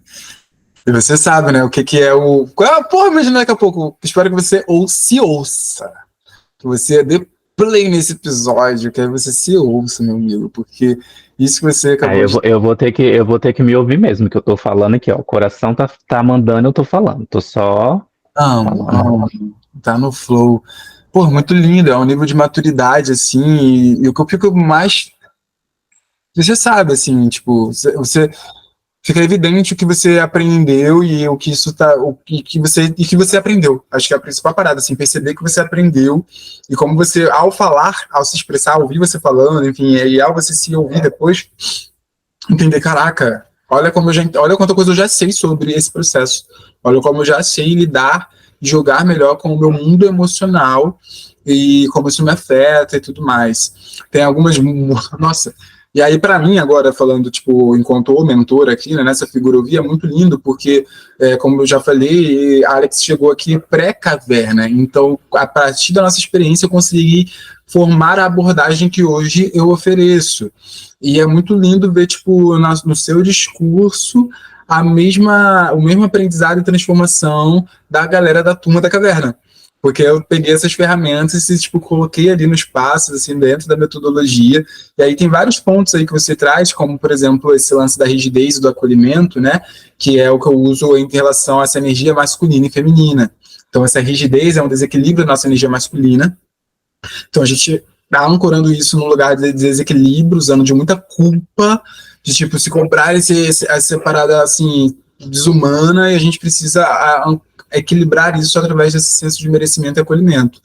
E você sabe, né, o que que é o... Porra, imagina daqui a pouco, espero que você se ouça, que você dê play nesse episódio, que aí você se ouça, meu amigo, porque isso que você Aí acabou de... eu vou ter que me ouvir mesmo, que eu tô falando aqui, ó, o coração tá mandando, eu tô falando, tô só Amo, falando. amo, tá no flow. Pô, muito lindo, é um nível de maturidade, assim, e o que eu fico mais... Você sabe, assim, tipo, você fica evidente o que você aprendeu e o que isso tá, que você aprendeu. Acho que é a principal parada, assim, perceber que você aprendeu e como você, ao falar, ao se expressar, ouvir você falando, enfim, e ao você se ouvir depois, entender, caraca, olha quanta coisa eu já sei sobre esse processo. Olha como eu já sei lidar e jogar melhor com o meu mundo emocional e como isso me afeta e tudo mais. Tem algumas, nossa, e aí para mim agora falando tipo enquanto mentor aqui, né, nessa figura eu vi é muito lindo porque como eu já falei, a Alex chegou aqui pré-caverna, então a partir da nossa experiência eu consegui formar a abordagem que hoje eu ofereço. E é muito lindo ver, tipo, no seu discurso o mesmo aprendizado e transformação da galera da turma da caverna. Porque eu peguei essas ferramentas e, tipo, coloquei ali nos passos, assim, dentro da metodologia. E aí tem vários pontos aí que você traz, como, por exemplo, esse lance da rigidez e do acolhimento, né? Que é o que eu uso em relação a essa energia masculina e feminina. Então, essa rigidez é um desequilíbrio da nossa energia masculina. Então a gente tá ancorando isso num lugar de desequilíbrio, usando de muita culpa, de tipo se cobrar essa parada assim desumana e a gente precisa equilibrar isso através desse senso de merecimento e acolhimento.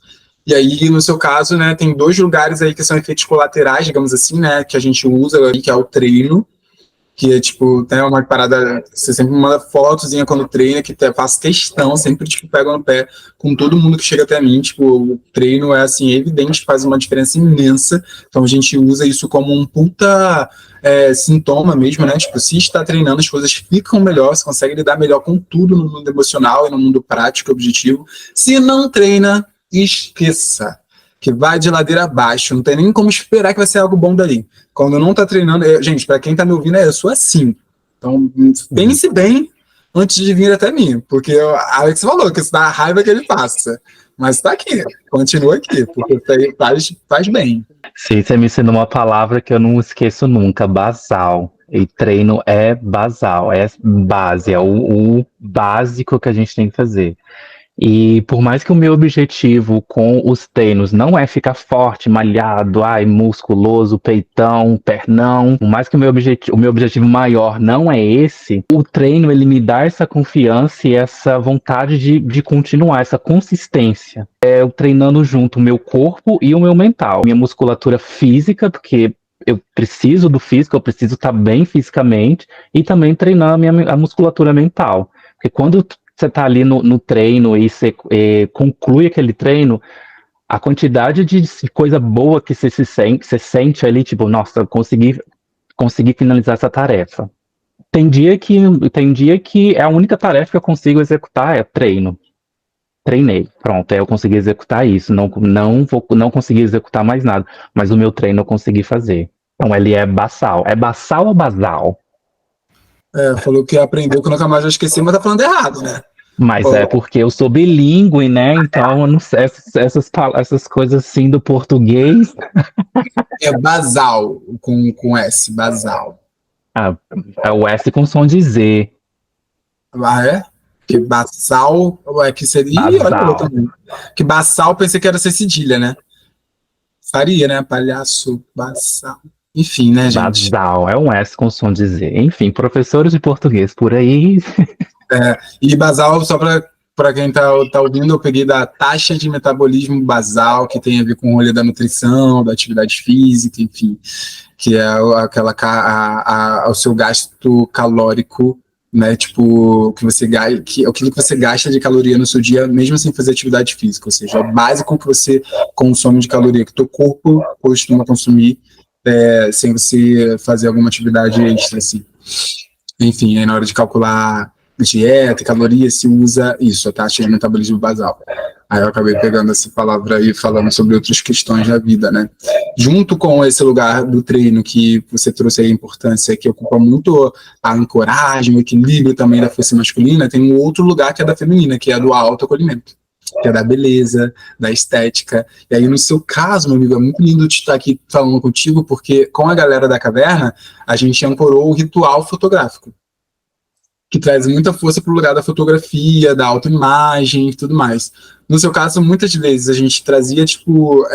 E aí, no seu caso, né, tem dois lugares aí que são efeitos colaterais, digamos assim, né, que a gente usa aí, que é o treino, que é tipo, tem uma parada, você sempre manda fotozinha quando treina, que faço questão, sempre tipo, pego no pé com todo mundo que chega até mim, tipo, o treino é assim, evidente, faz uma diferença imensa, então a gente usa isso como um puta sintoma mesmo, né, tipo, se está treinando as coisas ficam melhor, você consegue lidar melhor com tudo no mundo emocional e no mundo prático, objetivo, se não treina, esqueça, que vai de ladeira abaixo, não tem nem como esperar que vai ser algo bom dali. Quando não tá treinando, gente, para quem tá me ouvindo, eu sou assim. Então, pense bem antes de vir até mim, porque a Alex falou que isso dá a raiva que ele passa. Mas tá aqui, continua aqui, porque faz bem. Sim, você me ensinou uma palavra que eu não esqueço nunca, basal. E treino é basal, é base, é o básico que a gente tem que fazer. E por mais que o meu objetivo com os treinos não é ficar forte, malhado, ai, musculoso, peitão, pernão, por mais que o meu objetivo maior não é esse, o treino ele me dá essa confiança e essa vontade de continuar, essa consistência. É eu treinando junto o meu corpo e o meu mental. Minha musculatura física, porque eu preciso do físico, eu preciso estar bem fisicamente, e também treinar a musculatura mental. Porque quando você está ali no treino e você conclui aquele treino, a quantidade de coisa boa que você sente ali, tipo, nossa, consegui finalizar essa tarefa. Tem dia que é a única tarefa que eu consigo executar é treino. Treinei, pronto, aí eu consegui executar isso. Não consegui executar mais nada, mas o meu treino eu consegui fazer. Então ele é basal. É basal ou basal? Falou que aprendeu que nunca mais vai esquecer, mas tá falando errado, né? Mas é Ó, porque eu sou bilíngue, né? Então eu não sei, essas coisas assim do português. é basal, com S, basal. Ah, é o S com som de Z. Ah, é? Que basal, que seria, e olha eu Basal. também. Que basal pensei que era ser cedilha, né? Faria, né? Palhaço, basal. Enfim, né, gente? Basal. É um S com som de Z. Enfim, professores de português por aí. E basal, só para quem tá ouvindo, eu peguei da taxa de metabolismo basal, que tem a ver com o rolê da nutrição, da atividade física, enfim, que é o seu gasto calórico, né? Tipo, aquilo que você gasta de caloria no seu dia, mesmo sem fazer atividade física, ou seja, é o básico que você consome de caloria, que teu corpo costuma consumir, sem você fazer alguma atividade extra, assim. Enfim, aí na hora de calcular dieta, calorias, se usa isso, a taxa de metabolismo basal. Aí eu acabei pegando essa palavra aí, falando sobre outras questões da vida, né? Junto com esse lugar do treino que você trouxe aí a importância, que ocupa muito a ancoragem, o equilíbrio também da força masculina, tem um outro lugar que é da feminina, que é do autoacolhimento, que é da beleza, da estética. E aí, no seu caso, meu amigo, é muito lindo de estar aqui falando contigo, porque com a galera da caverna, a gente ancorou o ritual fotográfico, que traz muita força para o lugar da fotografia, da autoimagem e tudo mais. No seu caso, muitas vezes a gente trazia tipo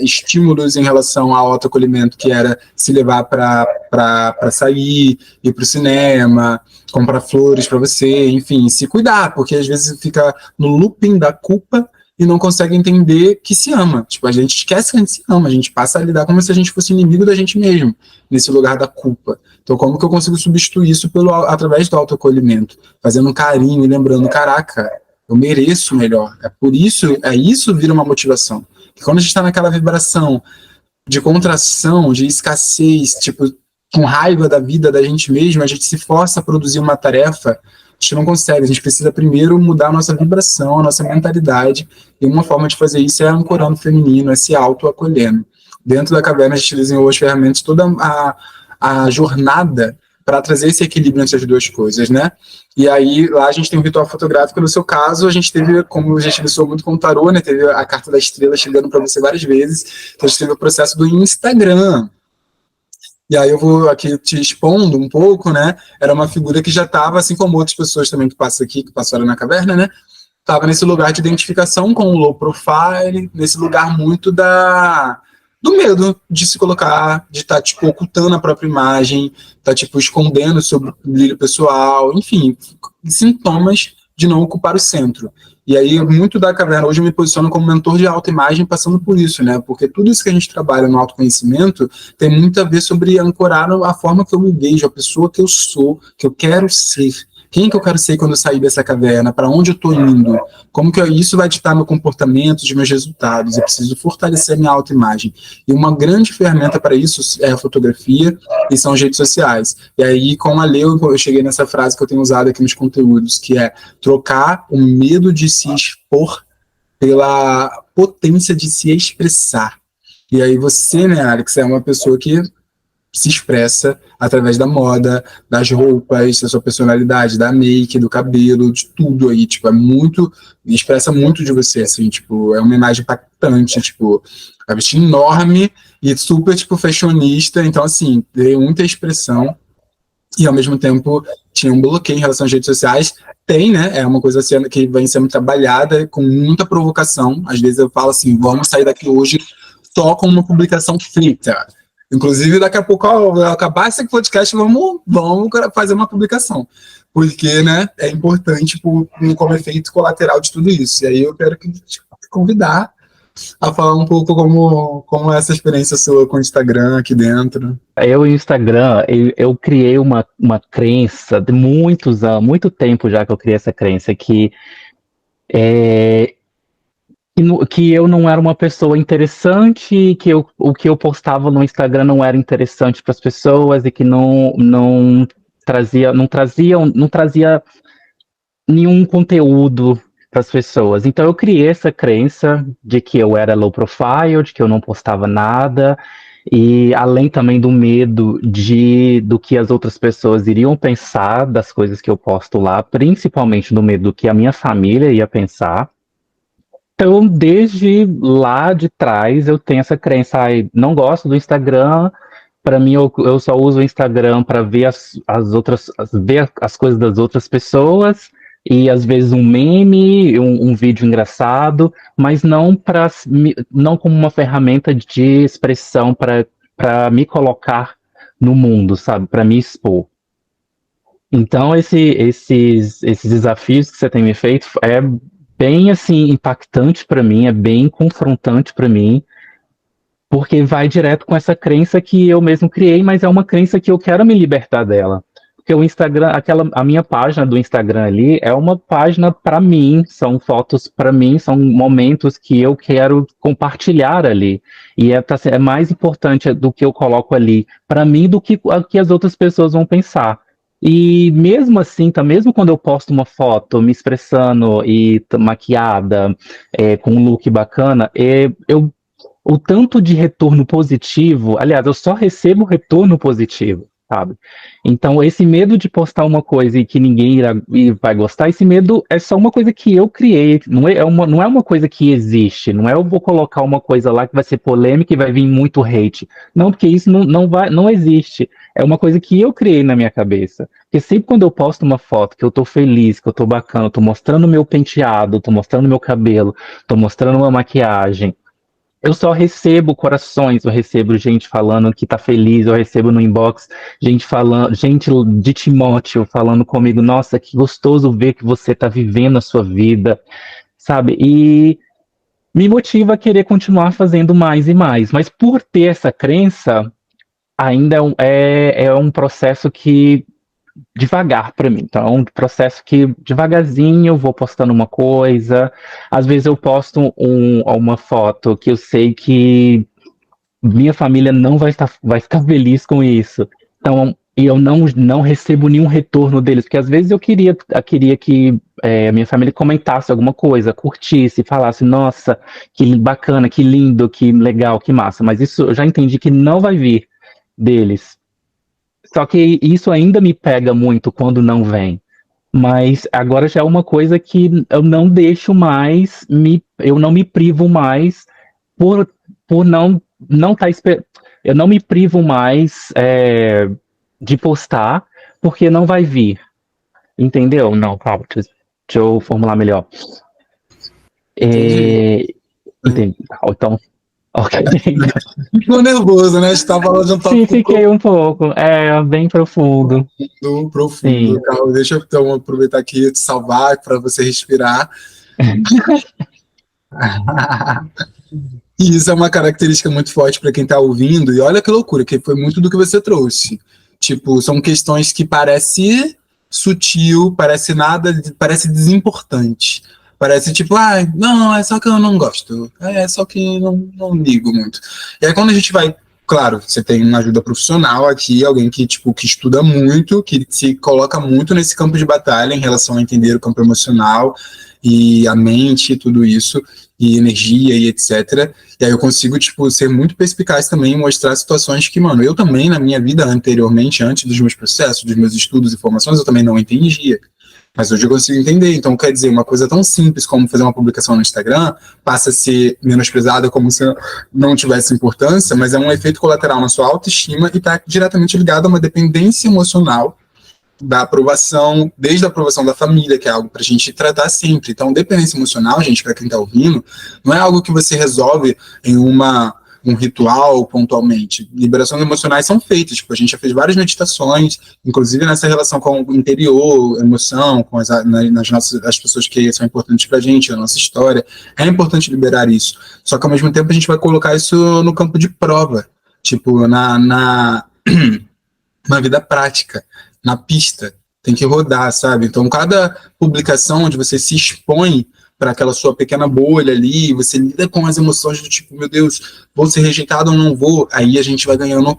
estímulos em relação ao autoacolhimento, que era se levar para sair, ir para o cinema, comprar flores para você, enfim, se cuidar, porque às vezes fica no looping da culpa e não consegue entender que se ama. Tipo, a gente esquece que a gente se ama, a gente passa a lidar como se a gente fosse inimigo da gente mesmo, nesse lugar da culpa. Então, como que eu consigo substituir isso através do autoacolhimento? Fazendo um carinho e lembrando, caraca, eu mereço melhor. Isso vira uma motivação. E quando a gente está naquela vibração de contração, de escassez, tipo, com raiva da vida, da gente mesmo, a gente se força a produzir uma tarefa, a gente não consegue. A gente precisa primeiro mudar a nossa vibração, a nossa mentalidade, e uma forma de fazer isso é ancorando o feminino, é se autoacolhendo. Dentro da caverna, a gente desenhou as ferramentas, toda a jornada para trazer esse equilíbrio entre as duas coisas, né? E aí, lá a gente tem um ritual fotográfico. No seu caso, a gente teve, como a gente iniciou muito com o tarô, né? Teve a carta da estrela chegando para você várias vezes. Então, a gente teve o processo do Instagram. E aí eu vou aqui te expondo um pouco, né? Era uma figura que já estava, assim como outras pessoas também que passam aqui, que passaram na caverna, né? Estava nesse lugar de identificação com o low profile, nesse lugar muito do medo de se colocar, de estar, tipo, ocultando a própria imagem, tá, tipo, escondendo o seu brilho pessoal, enfim, sintomas de não ocupar o centro. E aí, muito da caverna, hoje eu me posiciono como mentor de autoimagem, passando por isso, né? Porque tudo isso que a gente trabalha no autoconhecimento tem muito a ver sobre ancorar a forma que eu me vejo, a pessoa que eu sou, que eu quero ser. Quem que eu quero ser quando eu sair dessa caverna? Para onde eu estou indo? Como que isso vai ditar meu comportamento, os meus resultados? Eu preciso fortalecer a minha autoimagem. E uma grande ferramenta para isso é a fotografia e são as redes sociais. E aí, com a Leo, eu cheguei nessa frase que eu tenho usado aqui nos conteúdos, que é trocar o medo de se expor pela potência de se expressar. E aí você, né, Alex, é uma pessoa que se expressa através da moda, das roupas, da sua personalidade, da make, do cabelo, de tudo aí, tipo, expressa muito de você, assim, tipo, é uma imagem impactante, tipo, a vestido enorme e super, tipo, fashionista, então, assim, dei muita expressão e, ao mesmo tempo, tinha um bloqueio em relação às redes sociais. Tem, né, é uma coisa que vem sendo trabalhada com muita provocação, às vezes eu falo assim, vamos sair daqui hoje só com uma publicação feita. Inclusive, daqui a pouco, ao acabar esse podcast, vamos fazer uma publicação. Porque, né, é importante como efeito colateral de tudo isso. E aí eu quero te convidar a falar um pouco como é essa experiência sua com o Instagram aqui dentro. O Instagram, eu criei uma crença de muitos anos, muito tempo já que eu criei essa crença, é, que eu não era uma pessoa interessante, o que eu postava no Instagram não era interessante para as pessoas e que não não trazia nenhum conteúdo para as pessoas. Então eu criei essa crença de que eu era low profile, de que eu não postava nada, e além também do medo do que as outras pessoas iriam pensar das coisas que eu posto lá, principalmente do medo do que a minha família ia pensar. Então, desde lá de trás, eu tenho essa crença, ai, não gosto do Instagram. Para mim, eu só uso o Instagram para ver ver as coisas das outras pessoas e às vezes um meme, um vídeo engraçado, mas não como uma ferramenta de expressão para me colocar no mundo, sabe? Para me expor. Então, esses desafios que você tem me feito é bem assim impactante para mim, é bem confrontante para mim, porque vai direto com essa crença que eu mesmo criei, mas é uma crença que eu quero me libertar dela. Porque o Instagram, a minha página do Instagram ali é uma página para mim, são fotos para mim, são momentos que eu quero compartilhar ali. E é mais importante do que eu coloco ali para mim do que o que as outras pessoas vão pensar. E mesmo assim, tá, mesmo quando eu posto uma foto me expressando e maquiada, com um look bacana, o tanto de retorno positivo, aliás, eu só recebo retorno positivo, sabe? Então, esse medo de postar uma coisa e que ninguém vai gostar, esse medo é só uma coisa que eu criei, não é uma coisa que existe, não é eu vou colocar uma coisa lá que vai ser polêmica e vai vir muito hate. Não, porque isso não existe. É uma coisa que eu criei na minha cabeça. Porque sempre quando eu posto uma foto que eu tô feliz, que eu tô bacana, tô mostrando meu penteado, tô mostrando meu cabelo, tô mostrando uma maquiagem, eu só recebo corações, eu recebo gente falando que tá feliz, eu recebo no inbox gente falando, gente de Timóteo falando comigo, nossa, que gostoso ver que você tá vivendo a sua vida, sabe? E me motiva a querer continuar fazendo mais e mais. Mas por ter essa crença, ainda é um processo que devagar para mim. Então, é um processo que devagarzinho eu vou postando uma coisa. Às vezes eu posto uma foto que eu sei que minha família não vai ficar feliz com isso. Então, e eu não recebo nenhum retorno deles, porque às vezes eu queria que minha família comentasse alguma coisa, curtisse, falasse, nossa, que bacana, que lindo, que legal, que massa. Mas isso eu já entendi que não vai vir deles. Só que isso ainda me pega muito quando não vem. Mas agora já é uma coisa que eu não deixo mais, eu não me privo mais por, por não tá, eu não me privo mais de postar, porque não vai vir. Entendeu? Não, calma, deixa eu formular melhor. Entendi. É, entendi. Então, ok. Ficou nervoso, né? A gente tava falando de um Sim, tópico fiquei um pouco. É, bem profundo. profundo, Sim. profundo. Carol, deixa eu então aproveitar aqui e te salvar para você respirar. E isso é uma característica muito forte para quem está ouvindo. E olha que loucura, que foi muito do que você trouxe. Tipo, são questões que parece sutil, parece nada, parece desimportante. Parece tipo, ah, não, é só que eu não gosto. É só que não ligo muito. E aí quando a gente vai, claro, você tem uma ajuda profissional aqui, alguém que, tipo, que estuda muito, que se coloca muito nesse campo de batalha em relação a entender o campo emocional e a mente e tudo isso, e energia e etc. E aí eu consigo, tipo, ser muito perspicaz também e mostrar situações que, mano, eu também, na minha vida anteriormente, antes dos meus processos, dos meus estudos e formações, eu também não entendia. Mas hoje eu consigo entender. Então, quer dizer, uma coisa tão simples como fazer uma publicação no Instagram passa a ser menosprezada como se não tivesse importância, mas é um efeito colateral na sua autoestima e está diretamente ligado a uma dependência emocional da aprovação, desde a aprovação da família, que é algo para a gente tratar sempre. Então, dependência emocional, gente, para quem está ouvindo, não é algo que você resolve em um ritual pontualmente. Liberações emocionais são feitas, tipo, a gente já fez várias meditações, inclusive nessa relação com o interior, emoção, com as pessoas que são importantes para a gente, a nossa história. É importante liberar isso. Só que ao mesmo tempo a gente vai colocar isso no campo de prova, tipo, na vida prática, na pista, tem que rodar, sabe? Então, cada publicação onde você se expõe para aquela sua pequena bolha ali, você lida com as emoções do tipo, meu Deus, vou ser rejeitado ou não vou, aí a gente vai ganhando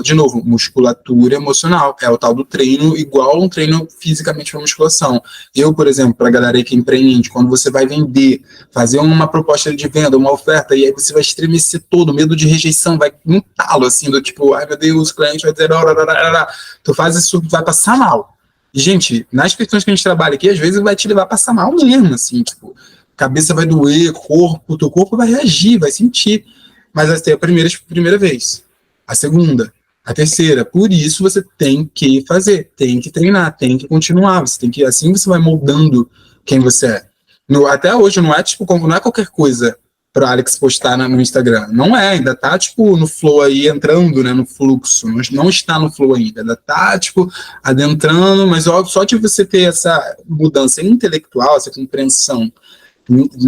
De novo, musculatura emocional. É o tal do treino, igual um treino fisicamente para musculação. Eu, por exemplo, para a galera aí que empreende, quando você vai vender, fazer uma proposta de venda, uma oferta, e aí você vai estremecer todo, medo de rejeição, vai um talo, assim, do tipo, ai meu Deus, o cliente vai dizer, tu faz isso, vai passar mal. E, gente, nas questões que a gente trabalha aqui, às vezes vai te levar a passar mal mesmo, assim, tipo, cabeça vai doer, teu corpo vai reagir, vai sentir. Mas essa é a primeira vez. A segunda, a terceira. Por isso você tem que fazer, tem que treinar, tem que continuar. Você tem que, assim você vai moldando quem você é. Até hoje não é tipo, não é qualquer coisa para Alex postar no Instagram. Não é, ainda tá tipo no flow aí entrando, né, no fluxo. Não está no flow ainda tá tipo adentrando, mas só de você ter essa mudança intelectual, essa compreensão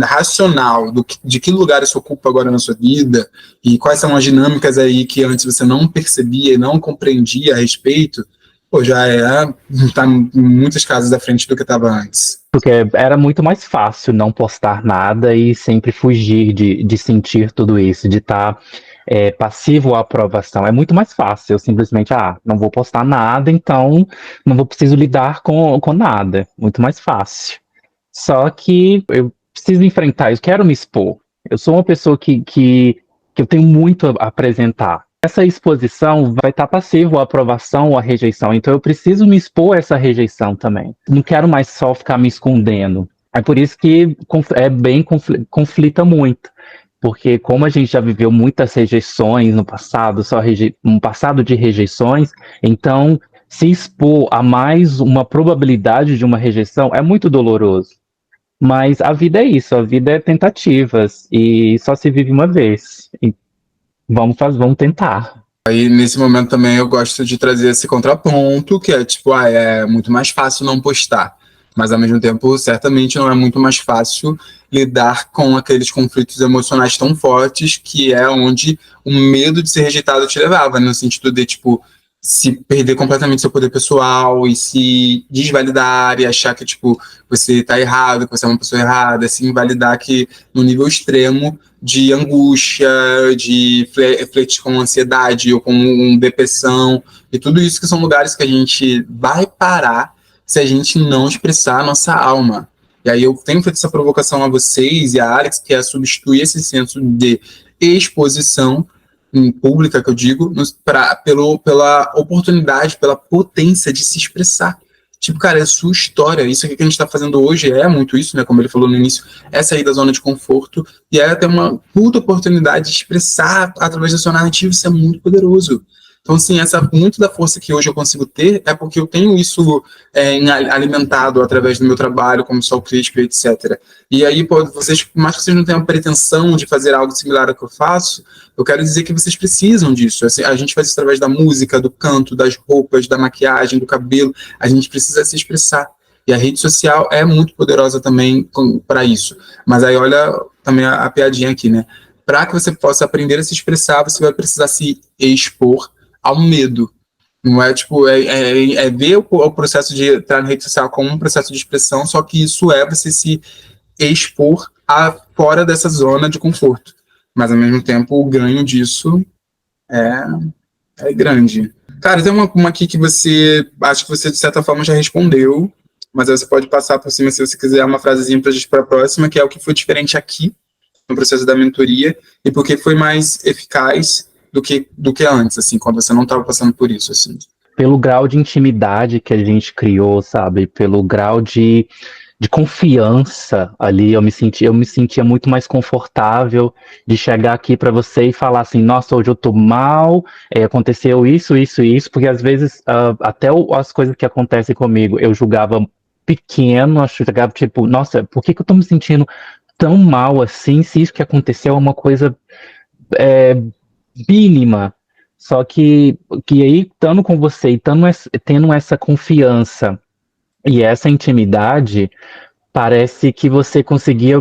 racional de que lugar isso ocupa agora na sua vida e quais são as dinâmicas aí que antes você não percebia e não compreendia a respeito, pô, tá em muitas casas à frente do que estava antes. Porque era muito mais fácil não postar nada e sempre fugir de sentir tudo isso, de estar passivo à aprovação. É muito mais fácil. Eu simplesmente, não vou postar nada, então não vou preciso lidar com nada. Muito mais fácil. Só que eu preciso enfrentar isso, quero me expor. Eu sou uma pessoa que eu tenho muito a apresentar. Essa exposição vai estar passivo à aprovação ou à rejeição, então eu preciso me expor a essa rejeição também. Não quero mais só ficar me escondendo. É por isso que conflita muito, porque como a gente já viveu muitas rejeições no passado, um passado de rejeições, então se expor a mais uma probabilidade de uma rejeição é muito doloroso. Mas a vida é isso, a vida é tentativas e só se vive uma vez. E vamos tentar. Aí, nesse momento também, eu gosto de trazer esse contraponto, que é tipo, é muito mais fácil não postar. Mas, ao mesmo tempo, certamente não é muito mais fácil lidar com aqueles conflitos emocionais tão fortes, que é onde o medo de ser rejeitado te levava, no sentido de, tipo, se perder completamente seu poder pessoal e se desvalidar e achar que, tipo, você tá errado, que você é uma pessoa errada, se invalidar que no nível extremo de angústia, de refletir com ansiedade ou com depressão, e tudo isso que são lugares que a gente vai parar se a gente não expressar a nossa alma. E aí eu tenho feito essa provocação a vocês e a Alex, que é substituir esse senso de exposição em pública, que eu digo, pela oportunidade, pela potência de se expressar. Tipo, cara, é a sua história. Isso aqui que a gente está fazendo hoje é muito isso, né? Como ele falou no início, é sair da zona de conforto e é ter uma puta oportunidade de expressar através da sua narrativa. Isso é muito poderoso. Então, assim, muito da força que hoje eu consigo ter é porque eu tenho isso alimentado através do meu trabalho como sol crítico, etc. E aí, pô, vocês, por mais que vocês não tenham pretensão de fazer algo similar ao que eu faço, eu quero dizer que vocês precisam disso. Assim, a gente faz isso através da música, do canto, das roupas, da maquiagem, do cabelo. A gente precisa se expressar. E a rede social é muito poderosa também para isso. Mas aí, olha também a piadinha aqui, né? Para que você possa aprender a se expressar, você vai precisar se expor ao medo. Não é tipo, ver o processo de entrar na rede social como um processo de expressão, só que isso é você se expor fora dessa zona de conforto. Mas, ao mesmo tempo, o ganho disso é grande. Cara, tem uma aqui que acho que você, de certa forma, já respondeu, mas aí você pode passar por cima se você quiser uma frasezinha pra gente ir pra próxima, que é o que foi diferente aqui, no processo da mentoria, e por que foi mais eficaz do que antes, assim, quando você não estava passando por isso, assim. Pelo grau de intimidade que a gente criou, sabe? Pelo grau de confiança ali, eu me sentia muito mais confortável de chegar aqui para você e falar assim, nossa, hoje eu tô mal, aconteceu isso, porque às vezes até as coisas que acontecem comigo eu julgava pequeno, eu julgava tipo, nossa, por que eu tô me sentindo tão mal assim, se isso que aconteceu é uma coisa mínima. Só que aí, estando com você e tendo essa confiança e essa intimidade, parece que você consegue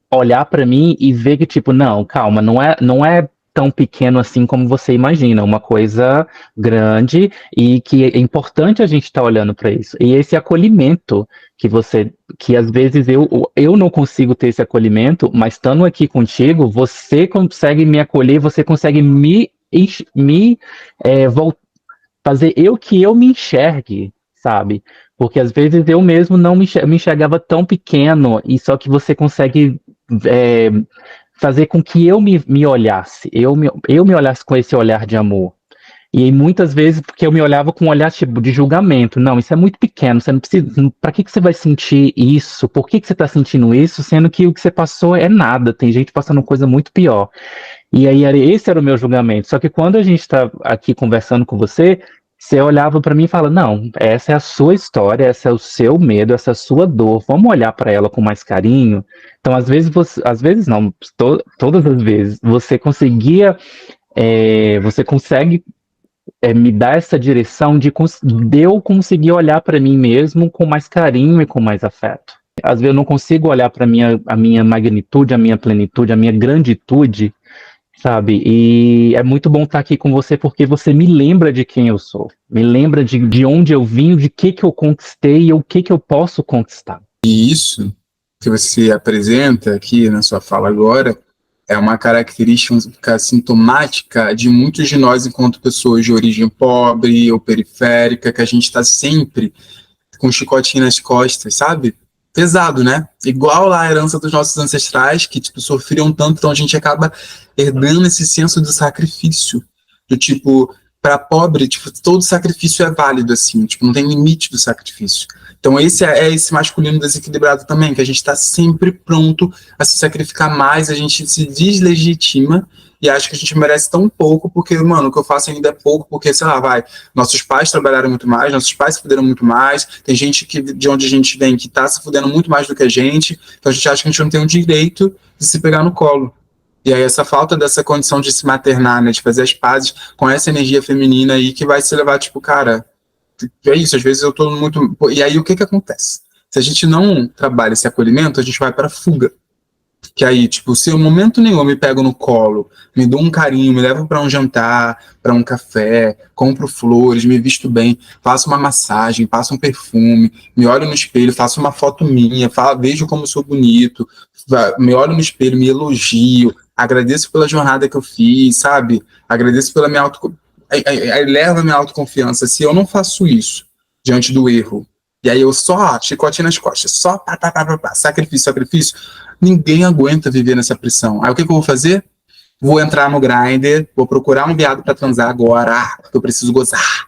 olhar para mim e ver que, tipo, não, calma, não é tão pequeno assim como você imagina, uma coisa grande e que é importante a gente estar olhando para isso. E esse acolhimento que às vezes eu não consigo ter esse acolhimento, mas estando aqui contigo, você consegue me acolher, você consegue me fazer que eu me enxergue, sabe? Porque às vezes eu mesmo não me enxergava tão pequeno, e só que você consegue é, fazer com que me olhasse, eu me olhasse com esse olhar de amor. E aí, muitas vezes, porque eu me olhava com um olhar tipo de julgamento. Não, isso é muito pequeno, você não precisa. Para que você vai sentir isso? Por que você está sentindo isso? Sendo que o que você passou é nada, tem gente passando coisa muito pior. E aí, esse era o meu julgamento. Só que quando a gente está aqui conversando com você, você olhava para mim e fala: não, essa é a sua história, esse é o seu medo, essa é a sua dor. Vamos olhar para ela com mais carinho. Então, às vezes, às vezes não, todas as vezes, você consegue me dar essa direção de eu conseguir olhar para mim mesmo com mais carinho e com mais afeto. Às vezes eu não consigo olhar para a minha magnitude, a minha plenitude, a minha granditude, sabe? E é muito bom estar aqui com você porque você me lembra de quem eu sou, me lembra de onde eu vim, de que eu conquistei e o que eu posso conquistar. E isso que você apresenta aqui na sua fala agora é uma característica sintomática de muitos de nós, enquanto pessoas de origem pobre ou periférica, que a gente está sempre com um chicotinho nas costas, sabe? Pesado, né? Igual lá a herança dos nossos ancestrais, que tipo, sofriam tanto, então a gente acaba herdando esse senso do sacrifício. Do tipo, para pobre, tipo, todo sacrifício é válido, assim, tipo, não tem limite do sacrifício. Então esse é esse masculino desequilibrado também, que a gente está sempre pronto a se sacrificar mais, a gente se deslegitima e acha que a gente merece tão pouco, porque, mano, o que eu faço ainda é pouco, porque, sei lá, nossos pais trabalharam muito mais, nossos pais se fuderam muito mais, tem gente que, de onde a gente vem que tá se fudendo muito mais do que a gente, então a gente acha que a gente não tem o direito de se pegar no colo. E aí essa falta dessa condição de se maternar, né, de fazer as pazes com essa energia feminina aí que vai se levar, tipo, cara, é isso, às vezes eu tô muito... E aí o que acontece? Se a gente não trabalha esse acolhimento, a gente vai pra fuga. Que aí, tipo, se em momento nenhum eu me pego no colo, me dou um carinho, me levo para um jantar, para um café, compro flores, me visto bem, faço uma massagem, passo um perfume, me olho no espelho, faço uma foto minha, vejo como sou bonito, me olho no espelho, me elogio, agradeço pela jornada que eu fiz, sabe? Agradeço pela minha eleva a minha autoconfiança. Se eu não faço isso diante do erro, e aí eu só chicote nas costas, só sacrifício, sacrifício, ninguém aguenta viver nessa pressão. Aí o que eu vou fazer? Vou entrar no Grindr, vou procurar um viado pra transar agora, porque eu preciso gozar.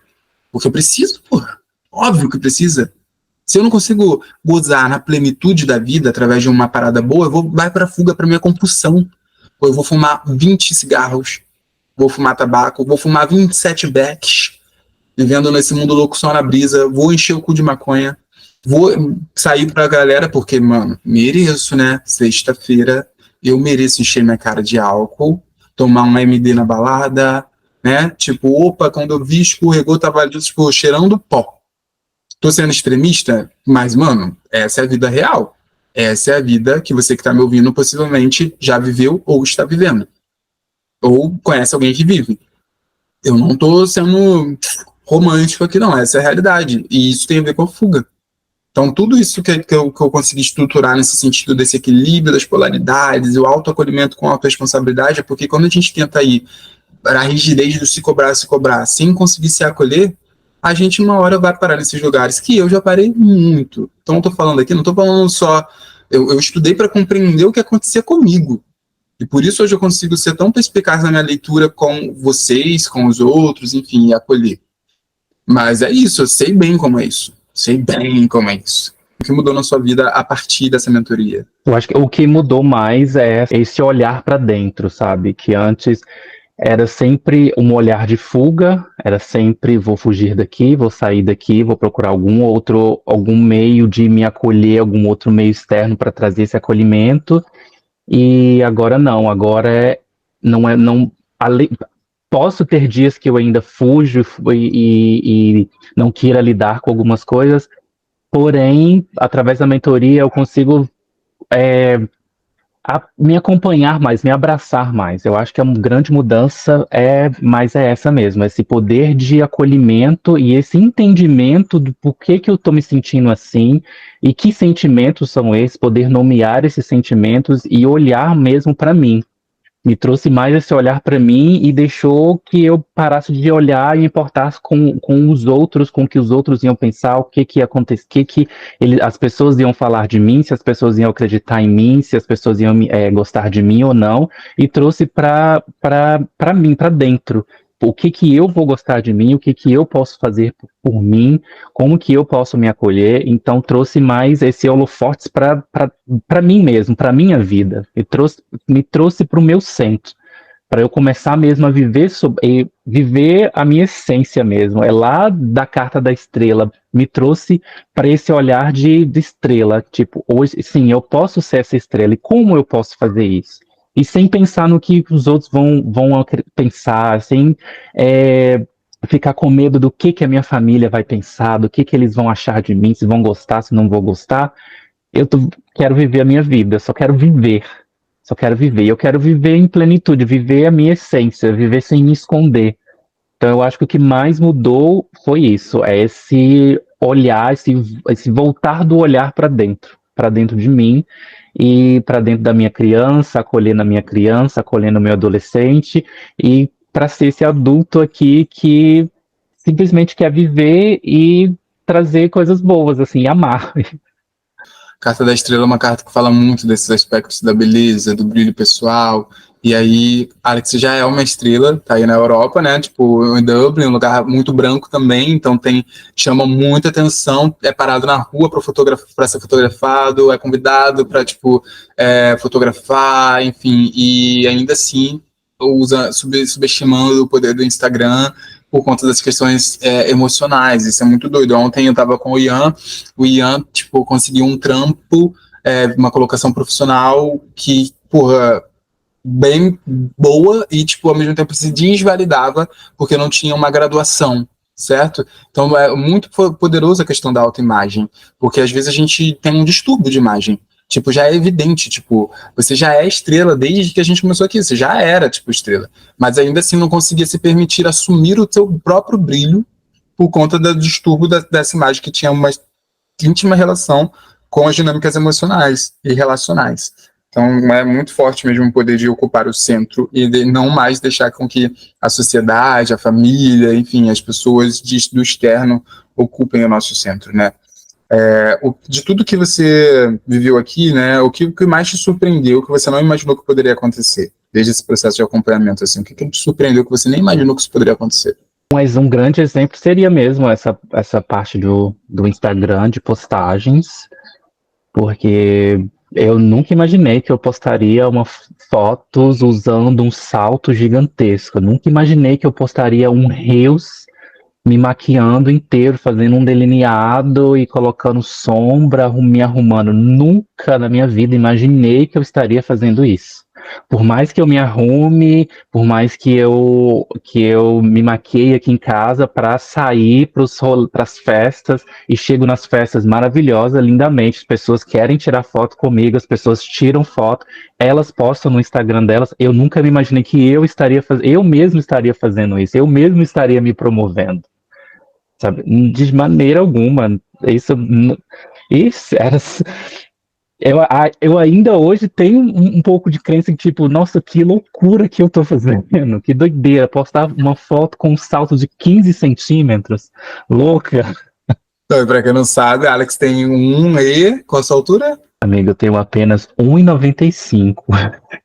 Porque eu preciso, porra. Óbvio que precisa. Se eu não consigo gozar na plenitude da vida através de uma parada boa, vai pra fuga, pra minha compulsão. Ou eu vou fumar 20 cigarros, vou fumar tabaco, vou fumar 27 becks, vivendo nesse mundo louco só na brisa, vou encher o cu de maconha, vou sair pra galera, porque, mano, mereço, né? Sexta-feira, eu mereço encher minha cara de álcool, tomar um MD na balada, né? Tipo, opa, quando eu vi, escorregou, tava, tipo, cheirando pó. Tô sendo extremista, mas, mano, essa é a vida real. Essa é a vida que você que tá me ouvindo possivelmente já viveu ou está vivendo. Ou conhece alguém que vive. Eu não tô sendo romântico aqui, não. Essa é a realidade. E isso tem a ver com a fuga. Então, tudo isso que eu consegui estruturar nesse sentido desse equilíbrio das polaridades, o autoacolhimento com autorresponsabilidade, é porque quando a gente tenta ir para a rigidez do se cobrar, sem conseguir se acolher, a gente uma hora vai parar nesses lugares, que eu já parei muito. Então, eu tô falando aqui, não tô falando só... Eu estudei para compreender o que acontecia comigo. E por isso hoje eu consigo ser tão perspicaz na minha leitura com vocês, com os outros, enfim, e acolher. Mas é isso, eu sei bem como é isso. Sei bem como é isso. O que mudou na sua vida a partir dessa mentoria? Eu acho que o que mudou mais é esse olhar para dentro, sabe? Que antes era sempre um olhar de fuga, era sempre vou fugir daqui, vou sair daqui, vou procurar algum meio de me acolher, algum outro meio externo para trazer esse acolhimento. E agora não, não, posso ter dias que eu ainda fujo e não queira lidar com algumas coisas, porém, através da mentoria eu consigo me acompanhar mais, me abraçar mais. Eu acho que a grande mudança é essa mesmo, esse poder de acolhimento e esse entendimento do porquê que eu estou me sentindo assim e que sentimentos são esses, poder nomear esses sentimentos e olhar mesmo para mim. Me trouxe mais esse olhar para mim e deixou que eu parasse de olhar e importar com os outros, com o que os outros iam pensar, o que que ia acontecer, as pessoas iam falar de mim, se as pessoas iam acreditar em mim, se as pessoas iam gostar de mim ou não, e trouxe para mim, para dentro. O que que eu vou gostar de mim, o que que eu posso fazer por mim, como que eu posso me acolher. Então trouxe mais esse holofotes para mim mesmo, para minha vida. Me trouxe para o meu centro, para eu começar mesmo a viver a minha essência mesmo. É lá da carta da estrela, me trouxe para esse olhar de estrela, tipo, hoje sim, eu posso ser essa estrela, e como eu posso fazer isso? E sem pensar no que os outros vão pensar, sem ficar com medo do que a minha família vai pensar, do que eles vão achar de mim, se vão gostar, se não vou gostar. Quero viver a minha vida, só quero viver. Só quero viver. Eu quero viver em plenitude, viver a minha essência, viver sem me esconder. Então eu acho que o que mais mudou foi isso, é esse olhar, esse voltar do olhar para dentro de mim e para dentro da minha criança, acolhendo a minha criança, acolhendo o meu adolescente e para ser esse adulto aqui que simplesmente quer viver e trazer coisas boas, assim, amar. Carta da Estrela é uma carta que fala muito desses aspectos da beleza, do brilho pessoal. E aí, Alex já é uma estrela, tá aí na Europa, né? Tipo, em Dublin, um lugar muito branco também, então chama muita atenção. É parado na rua para ser fotografado, é convidado para tipo fotografar, enfim. E ainda assim subestimando o poder do Instagram por conta das questões emocionais. Isso é muito doido. Ontem eu tava com o Ian tipo, conseguiu um trampo, uma colocação profissional que, porra, bem boa e, tipo, ao mesmo tempo se desvalidava porque não tinha uma graduação, certo? Então é muito poderoso a questão da autoimagem, porque às vezes a gente tem um distúrbio de imagem. Tipo, já é evidente, tipo, você já é estrela desde que a gente começou aqui, você já era, tipo, estrela. Mas ainda assim não conseguia se permitir assumir o seu próprio brilho por conta do distúrbio dessa imagem que tinha uma íntima relação com as dinâmicas emocionais e relacionais. Então é muito forte mesmo o poder de ocupar o centro e de não mais deixar com que a sociedade, a família, enfim, as pessoas do externo ocupem o nosso centro, né? De tudo que você viveu aqui, né, o que mais te surpreendeu, o que você não imaginou que poderia acontecer, desde esse processo de acompanhamento, assim, o que te surpreendeu que você nem imaginou que isso poderia acontecer? Mas um grande exemplo seria mesmo essa parte do Instagram, de postagens, porque eu nunca imaginei que eu postaria fotos usando um salto gigantesco. Eu nunca imaginei que eu postaria um Reels me maquiando inteiro, fazendo um delineado e colocando sombra, me arrumando. Nunca na minha vida imaginei que eu estaria fazendo isso. Por mais que eu me arrume, por mais que eu me maqueie aqui em casa para sair para as festas e chego nas festas maravilhosas, lindamente, as pessoas querem tirar foto comigo, as pessoas tiram foto, elas postam no Instagram delas. Eu nunca me imaginei que eu mesmo estaria fazendo isso, eu mesmo estaria me promovendo. Sabe? De maneira alguma. Isso era. Eu ainda hoje tenho um pouco de crença que, tipo, nossa, que loucura que eu tô fazendo, que doideira, postar uma foto com um salto de 15 centímetros, louca. Então, para quem não sabe, Alex tem qual a sua altura? Amigo, eu tenho apenas 1,95.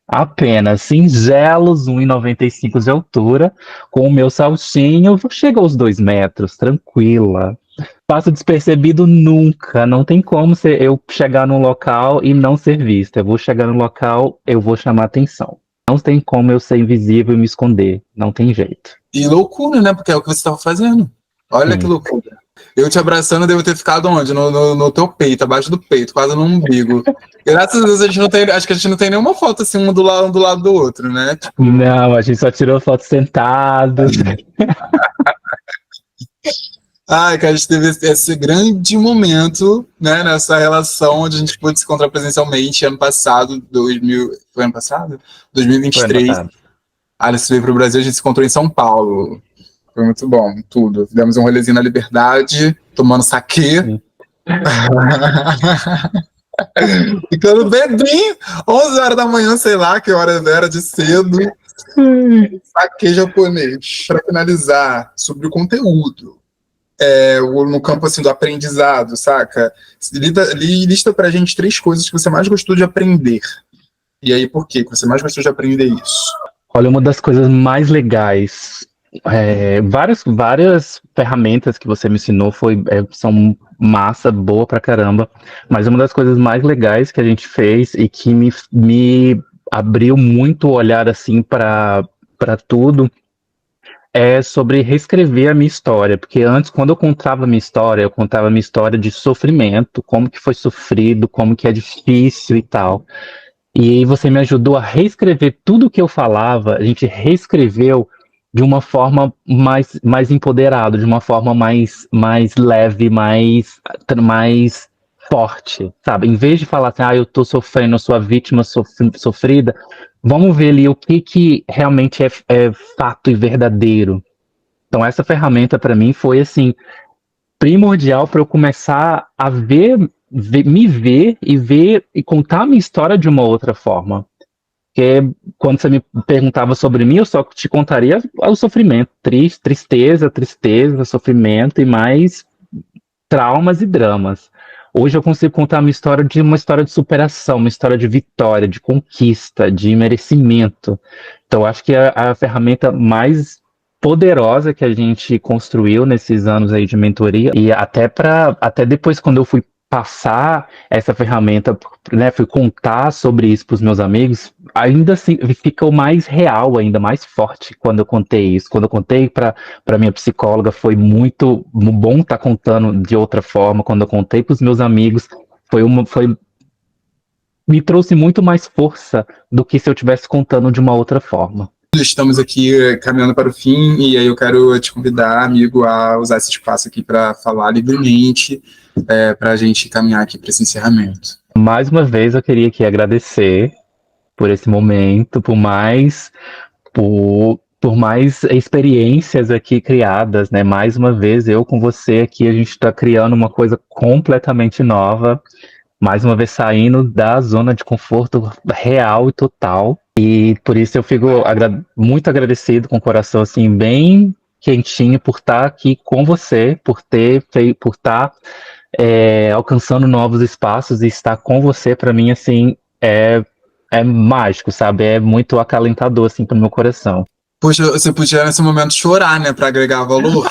Apenas singelos 1,95 de altura, com o meu saltinho, chega aos 2 metros, tranquila. Passo despercebido nunca, não tem como eu chegar num local e não ser vista. Eu vou chegar no local, eu vou chamar atenção. Não tem como eu ser invisível e me esconder, não tem jeito. E loucura, né? Porque é o que você estava fazendo. Olha Sim. Que loucura. Eu te abraçando, devo ter ficado onde? No teu peito, abaixo do peito, quase no umbigo. Graças a Deus a gente não tem, acho que a gente não tem nenhuma foto assim, um do lado do outro, né? Tipo... Não, a gente só tirou foto sentado. Ai, cara, a gente teve esse grande momento, né, nessa relação onde a gente pôde se encontrar presencialmente ano passado, 2000, foi ano passado? Foi ano 2023. passado. A Alice veio pro Brasil, a gente se encontrou em São Paulo. Foi muito bom, tudo. Demos um rolezinho na Liberdade, tomando saquê. Sim. Ficando bem 11 horas da manhã, sei lá que hora era de cedo. Saque japonês. Para finalizar, sobre o conteúdo. No campo assim, do aprendizado, saca? Lista pra gente 3 coisas que você mais gostou de aprender. E aí, por quê que você mais gostou de aprender isso? Olha, uma das coisas mais legais, várias ferramentas que você me ensinou são massa, boa pra caramba, mas uma das coisas mais legais que a gente fez e que me abriu muito o olhar assim para tudo é sobre reescrever a minha história, porque antes, quando eu contava a minha história de sofrimento, como que foi sofrido, como que é difícil e tal. E aí você me ajudou a reescrever tudo o que eu falava, a gente reescreveu de uma forma mais empoderada, de uma forma mais leve, mais forte, sabe? Em vez de falar assim, eu tô sofrendo, eu sou a vítima sofrida, vamos ver ali o que realmente é fato e verdadeiro. Então essa ferramenta para mim foi assim primordial para eu começar a me ver e contar a minha história de uma outra forma. Porque quando você me perguntava sobre mim, eu só te contaria o sofrimento, tristeza, sofrimento e mais traumas e dramas. Hoje eu consigo contar uma história de superação, uma história de vitória, de conquista, de merecimento. Então, eu acho que a ferramenta mais poderosa que a gente construiu nesses anos aí de mentoria, e até depois quando eu fui passar essa ferramenta, né, fui contar sobre isso para os meus amigos, ainda assim ficou mais real, ainda mais forte quando eu contei isso. Quando eu contei para minha psicóloga, foi muito bom estar contando de outra forma. Quando eu contei para os meus amigos, me trouxe muito mais força do que se eu estivesse contando de uma outra forma. Estamos aqui caminhando para o fim e aí eu quero te convidar, amigo, a usar esse espaço aqui para falar livremente, para a gente caminhar aqui para esse encerramento. Mais uma vez eu queria aqui agradecer por esse momento, por mais experiências aqui criadas, né? Mais uma vez, eu com você aqui, a gente está criando uma coisa completamente nova, mais uma vez saindo da zona de conforto real e total. E por isso eu fico muito agradecido, com o coração assim, bem quentinho por estar aqui com você, por estar alcançando novos espaços e estar com você, para mim, assim, é mágico, sabe? É muito acalentador, assim, pro meu coração. Poxa, você podia nesse momento chorar, né, para agregar valor.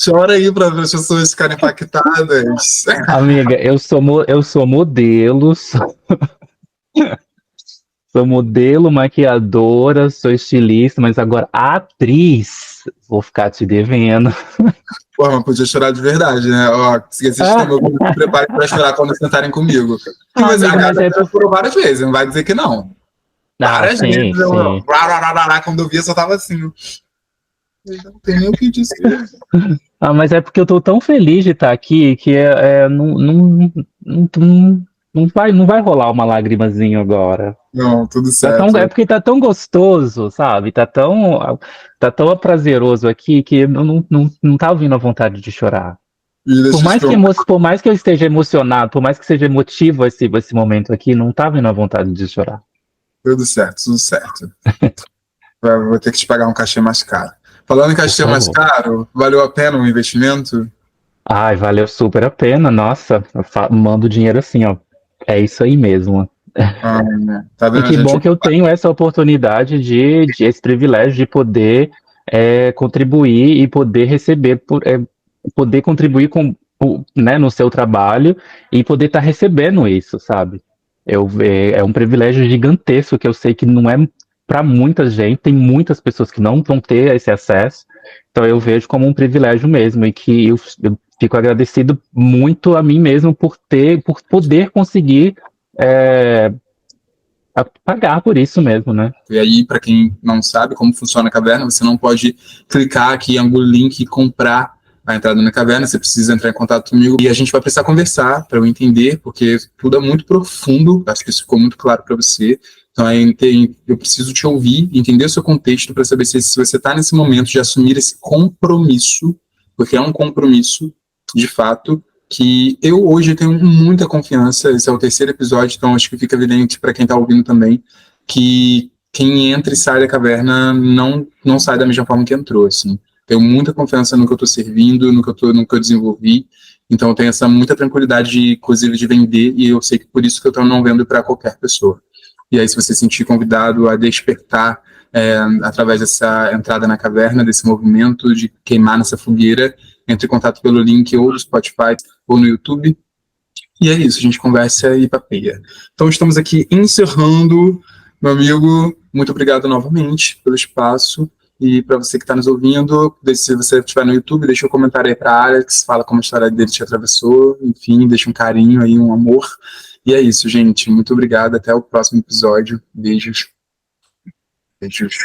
Chora aí para as pessoas ficarem impactadas. Amiga, eu sou modelo, sou modelo, maquiadora, sou estilista, mas agora atriz, vou ficar te devendo. Pô, mas podia chorar de verdade, né? Ó, se assiste também, se prepare para chorar quando sentarem comigo. E, mas a Amiga, mas Gaga já chorou várias vezes, não vai dizer que não. Várias vezes, sim, sim. quando eu via, só tava assim. Eu não tenho nem o que dizer. Mas é porque eu tô tão feliz de estar aqui que não vai rolar uma lagrimazinha agora. Não, tudo certo. É porque tá tão gostoso, sabe? Tá tão prazeroso aqui que eu não tá vindo a vontade de chorar. E deixa eu te Por mais que eu esteja emocionado, por mais que seja emotivo esse momento aqui, não tá vindo a vontade de chorar. tudo certo, tudo certo. Vou ter que te pagar um cachê mais caro. Falando em cachê mais caro, valeu a pena o investimento? Ai, valeu super a pena, nossa. Mando dinheiro assim, ó. É isso aí mesmo. Né? Tá E vendo, que gente? bom que eu tenho essa oportunidade de esse privilégio de poder contribuir e poder receber, poder contribuir né, no seu trabalho e poder estar recebendo isso, sabe? É um privilégio gigantesco que eu sei que não é para muita gente, tem muitas pessoas que não vão ter esse acesso, então eu vejo como um privilégio mesmo e que eu fico agradecido muito a mim mesmo por poder conseguir é, pagar por isso mesmo, né? E aí, para quem não sabe como funciona a caverna, você não pode clicar aqui em algum link e comprar a entrada na caverna, você precisa entrar em contato comigo e a gente vai precisar conversar para eu entender, porque tudo é muito profundo, acho que isso ficou muito claro para você. Então, eu preciso te ouvir, entender o seu contexto para saber se você está nesse momento de assumir esse compromisso, porque é um compromisso, de fato, que eu hoje tenho muita confiança. Esse é o terceiro episódio, então acho que fica evidente para quem está ouvindo também, que quem entra e sai da caverna não sai da mesma forma que entrou, assim. Tenho muita confiança no que eu estou servindo, no que eu desenvolvi. Então eu tenho essa muita tranquilidade, inclusive, de vender, e eu sei que por isso que eu estou não vendo para qualquer pessoa. E aí, se você se sentir convidado a despertar através dessa entrada na caverna, desse movimento de queimar nessa fogueira, entre em contato pelo link ou do Spotify ou no YouTube. E é isso, a gente conversa e papeia. Então estamos aqui encerrando. Meu amigo, muito obrigado novamente pelo espaço. E para você que está nos ouvindo, se você estiver no YouTube, deixa um comentário aí para Alex, fala como a história dele te atravessou, enfim, deixa um carinho aí, um amor. E é isso, gente. Muito obrigado. Até o próximo episódio. Beijos. Beijos.